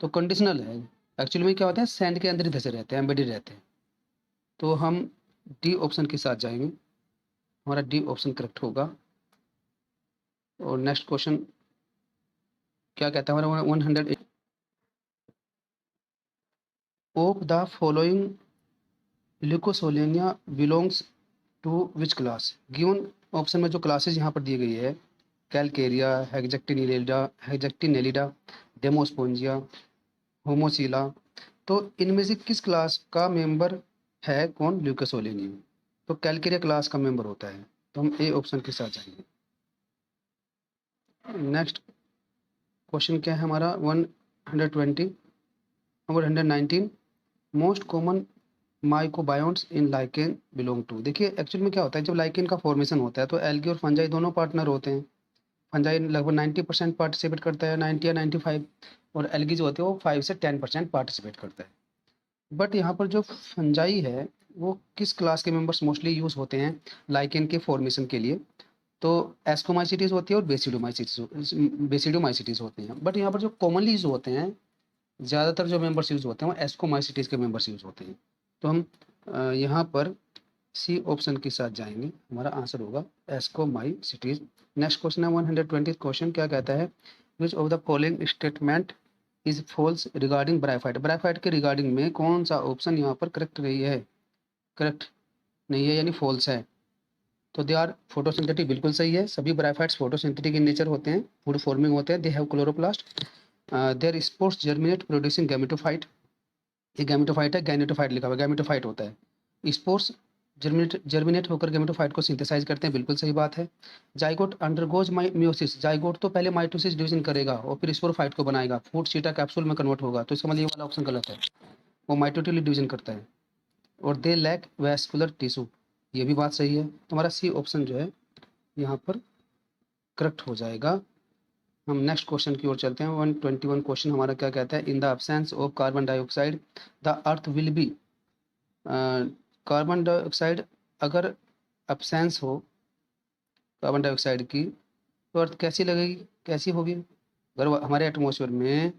तो कंडीशनल है। एक्चुअली में क्या होता है, सैंड के अंदर ही धंसे रहते हैं, एम्बेडेड रहते हैं। तो हम डी ऑप्शन के साथ जाएंगे, हमारा डी ऑप्शन करेक्ट होगा। और नेक्स्ट क्वेश्चन क्या कहता है हमारा 100 of the following leucosolenia belongs to which class. Given option में जो क्लासेस यहाँ पर दी गई है, कैलकेरिया, हेक्जेक्टिनेलिडा, डेमोस्पोंजिया, होमोसीला, तो इनमें से किस क्लास का मेंबर है कौन, ल्यूकोसोलेनियम। तो कैलकेरिया क्लास का मेंबर होता है, तो हम ए ऑप्शन के साथ जाएंगे। नेक्स्ट क्वेश्चन क्या है हमारा 120 और 119 most common mycobionts in lichen belong to. देखिए एक्चुअल में क्या होता है, जब लाइकेन का फॉर्मेशन होता है तो एल्गी और फंजाई दोनों पार्टनर होते हैं। फंजाई लगभग 90% पार्टिसिपेट करता है, 90 या 95, और एल्गी जो होती है वो 5 से 10% पार्टिसिपेट करता है। बट यहाँ पर जो फंजाई है वो किस क्लास के मेंबर्स मोस्टली यूज होते हैं लाइकेन के फॉर्मेशन के लिए, तो एस्कोमाइसिटीज होती है और बेसिडोमाइसिटीज होते हैं। बट यहाँ पर जो कॉमनली यूज होते हैं, ज़्यादातर जो मेंबर्स यूज होते हैं वो एस्कोमाइसिटीज के मेंबर्स यूज होते हैं। तो हम यहाँ पर सी ऑप्शन के साथ जाएंगे, हमारा आंसर होगा एस्कोमाइसिटीज। नेक्स्ट क्वेश्चन है 120 क्वेश्चन, क्या कहता है, which of the following statement is false regarding bryophyte. Bryophyte के रिगार्डिंग में कौन सा ऑप्शन यहाँ पर करेक्ट नहीं है, करेक्ट नहीं है यानी फॉल्स है। तो दे आर फोटोसिंथेटिक, बिल्कुल सही है, सभी ब्राइफाइट्स फोटोसिंथेटिक इन नेचर होते हैं, फूड फॉर्मिंग होते हैं, they have chloroplast, their spores germinate producing gametophyte. ये गैमेटोफाइट है, गैनेटोफाइट लिखा हुआ है, गैमेटोफाइट होता है। स्पोर्स जर्मिनेट होकर गैमेटोफाइट को सिंथेसाइज करते हैं, बिल्कुल सही बात है। जाइगोट अंडरगोज मियोसिस, जाइगोट तो पहले माइटोसिस डिवीजन करेगा और फिर स्पोरोफाइट को बनाएगा, फूड चीटा कैप्सूल में कन्वर्ट होगा, तो इसका मतलब ये वाला ऑप्शन गलत है, वो माइटोटिल डिवीजन करता है। और दे लैक वैस्कुलर टिश्यू, ये भी बात सही है, तो हमारा सी ऑप्शन जो है यहाँ पर करेक्ट हो जाएगा। हम नेक्स्ट क्वेश्चन की ओर चलते हैं। 121 क्वेश्चन हमारा क्या कहता है, in the absence of carbon dioxide the earth will be. Carbon dioxide अगर एब्सेंस हो कार्बन डाइऑक्साइड की तो अर्थ कैसी लगेगी, कैसी होगी। अगर हमारे एटमॉस्फेयर में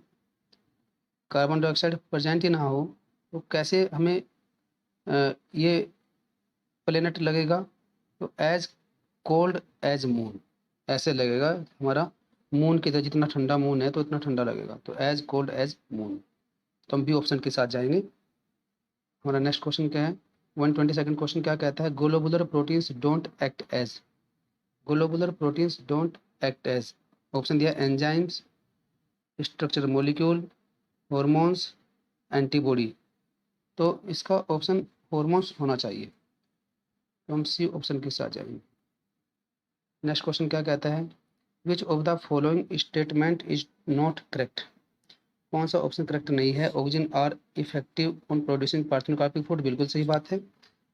कार्बन डाइऑक्साइड प्रेजेंट ही ना हो तो कैसे हमें ये प्लेनेट लगेगा, तो एज कोल्ड एज मून, ऐसे लगेगा हमारा मून की तरह, जितना ठंडा मून है तो इतना ठंडा लगेगा, तो एज कोल्ड एज मून। तो हम बी ऑप्शन के साथ जाएंगे। हमारा नेक्स्ट क्वेश्चन क्या है 122 क्वेश्चन, क्या कहता है, globular proteins don't act as. Globular proteins don't act as, option दिया enzymes, structure molecule, hormones, antibody. तो इसका ऑप्शन हॉर्मोन्स होना चाहिए, तो हम सी ऑप्शन के साथ जाएंगे। नेक्स्ट क्वेश्चन क्या कहता है, which of the following statement is not correct. कौन सा ऑप्शन करेक्ट नहीं है, oxygen are effective on producing parthenocarpic fruit, बिल्कुल सही बात है।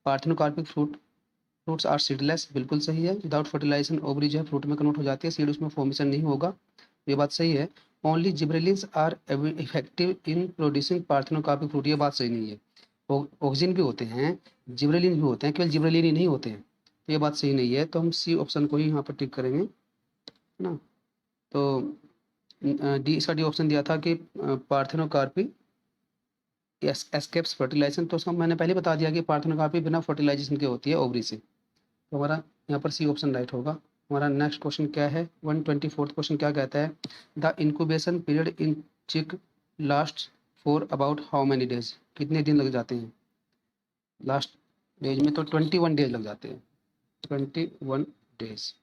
पार्थेनोकार्पिक फ्रूट्स आर सीडलेस, बिल्कुल सही है। विदाउट फर्टिलाइजेशन ओवरी जो है फ्रूट में कन्वर्ट हो जाती है, सीड उसमें फॉर्मेशन नहीं होगा, ये बात सही है। Only gibberellins are effective in producing parthenocarpic fruit, ये बात सही नहीं है। ऑक्सीजन भी होते हैं, जिब्रेलिन भी होते हैं, केवल जिब्रेलिन ही नहीं होते हैं, तो ये बात सही नहीं है, तो हम सी ऑप्शन को ही यहाँ पर टिक करेंगे, है ना। तो डी, इसका डी ऑप्शन दिया था कि पार्थेनोकार्पी एस्केप्स फर्टिलाइजेशन, तो उसका मैंने पहले बता दिया कि पार्थेनोकार्पी बिना फर्टिलाइजेशन के होती है ओवरी से, तो हमारा यहाँ पर सी ऑप्शन राइट होगा। हमारा नेक्स्ट क्वेश्चन क्या है 124 क्वेश्चन, क्या कहता है, द इंक्यूबेशन पीरियड इन चिक last for about how many days, कितने दिन लग जाते हैं लास्ट डेज में, तो 21 डेज लग जाते हैं, 21 डेज,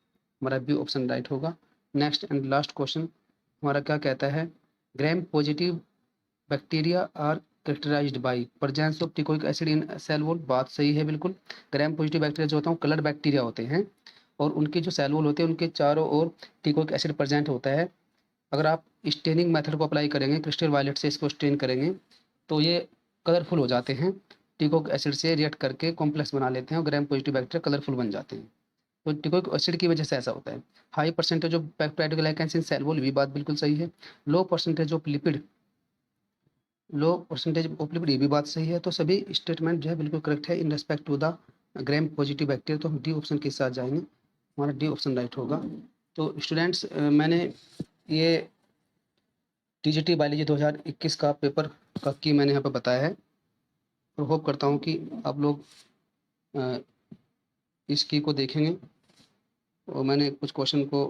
हमारा बी ऑप्शन राइट होगा। नेक्स्ट एंड लास्ट क्वेश्चन हमारा क्या कहता है, gram positive bacteria are characterized by presence of teichoic acid in cell wall, बात सही है बिल्कुल। ग्राम पॉजिटिव बैक्टीरिया जो होता है वो कलर बैक्टीरिया होते हैं और उनके जो सेल वॉल होते हैं उनके चारों ओर टिकोइक एसिड प्रेजेंट होता है। अगर आप स्टेनिंग मेथड को अप्लाई करेंगे, क्रिस्टल वायलेट से इसको स्टेन करेंगे तो ये कलरफुल हो जाते हैं, टिकोइक एसिड से रिएक्ट करके कॉम्प्लेक्स बना लेते हैं और ग्राम पॉजिटिव बैक्टीरिया कलरफुल बन जाते हैं। तो टिकोइक एसिड की वजह से ऐसा होता है। High percentage of peptidoglycans in cell wall, भी बात बिल्कुल सही है। Low percentage of lipid, low percentage of lipid, ये भी बात सही है। तो सभी स्टेटमेंट जो है बिल्कुल करेक्ट है in respect to the gram positive bacteria. तो हम डी ऑप्शन के साथ जाएंगे, हमारा डी ऑप्शन राइट होगा। तो स्टूडेंट्स मैंने ये टीजीटी बायोलॉजी 2021 का पेपर का की मैंने यहाँ पर बताया है और होप करता हूँ कि आप लोग इस की को देखेंगे। और मैंने कुछ क्वेश्चन को,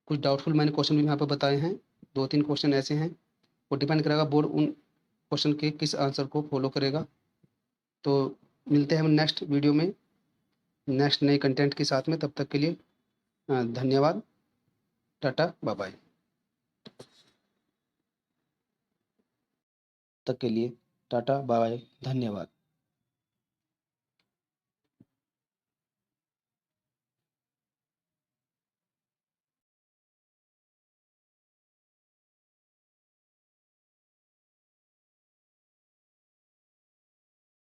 कुछ डाउटफुल मैंने क्वेश्चन भी यहाँ पर बताए हैं, 2-3 क्वेश्चन ऐसे हैं, वो डिपेंड करेगा बोर्ड उन क्वेश्चन के किस आंसर को फॉलो करेगा। तो मिलते हैं हम नेक्स्ट वीडियो में नेक्स्ट नए कंटेंट के साथ में। तब तक के लिए धन्यवाद, टाटा बाय बाय। तक के लिए टाटा बाय बाय, धन्यवाद।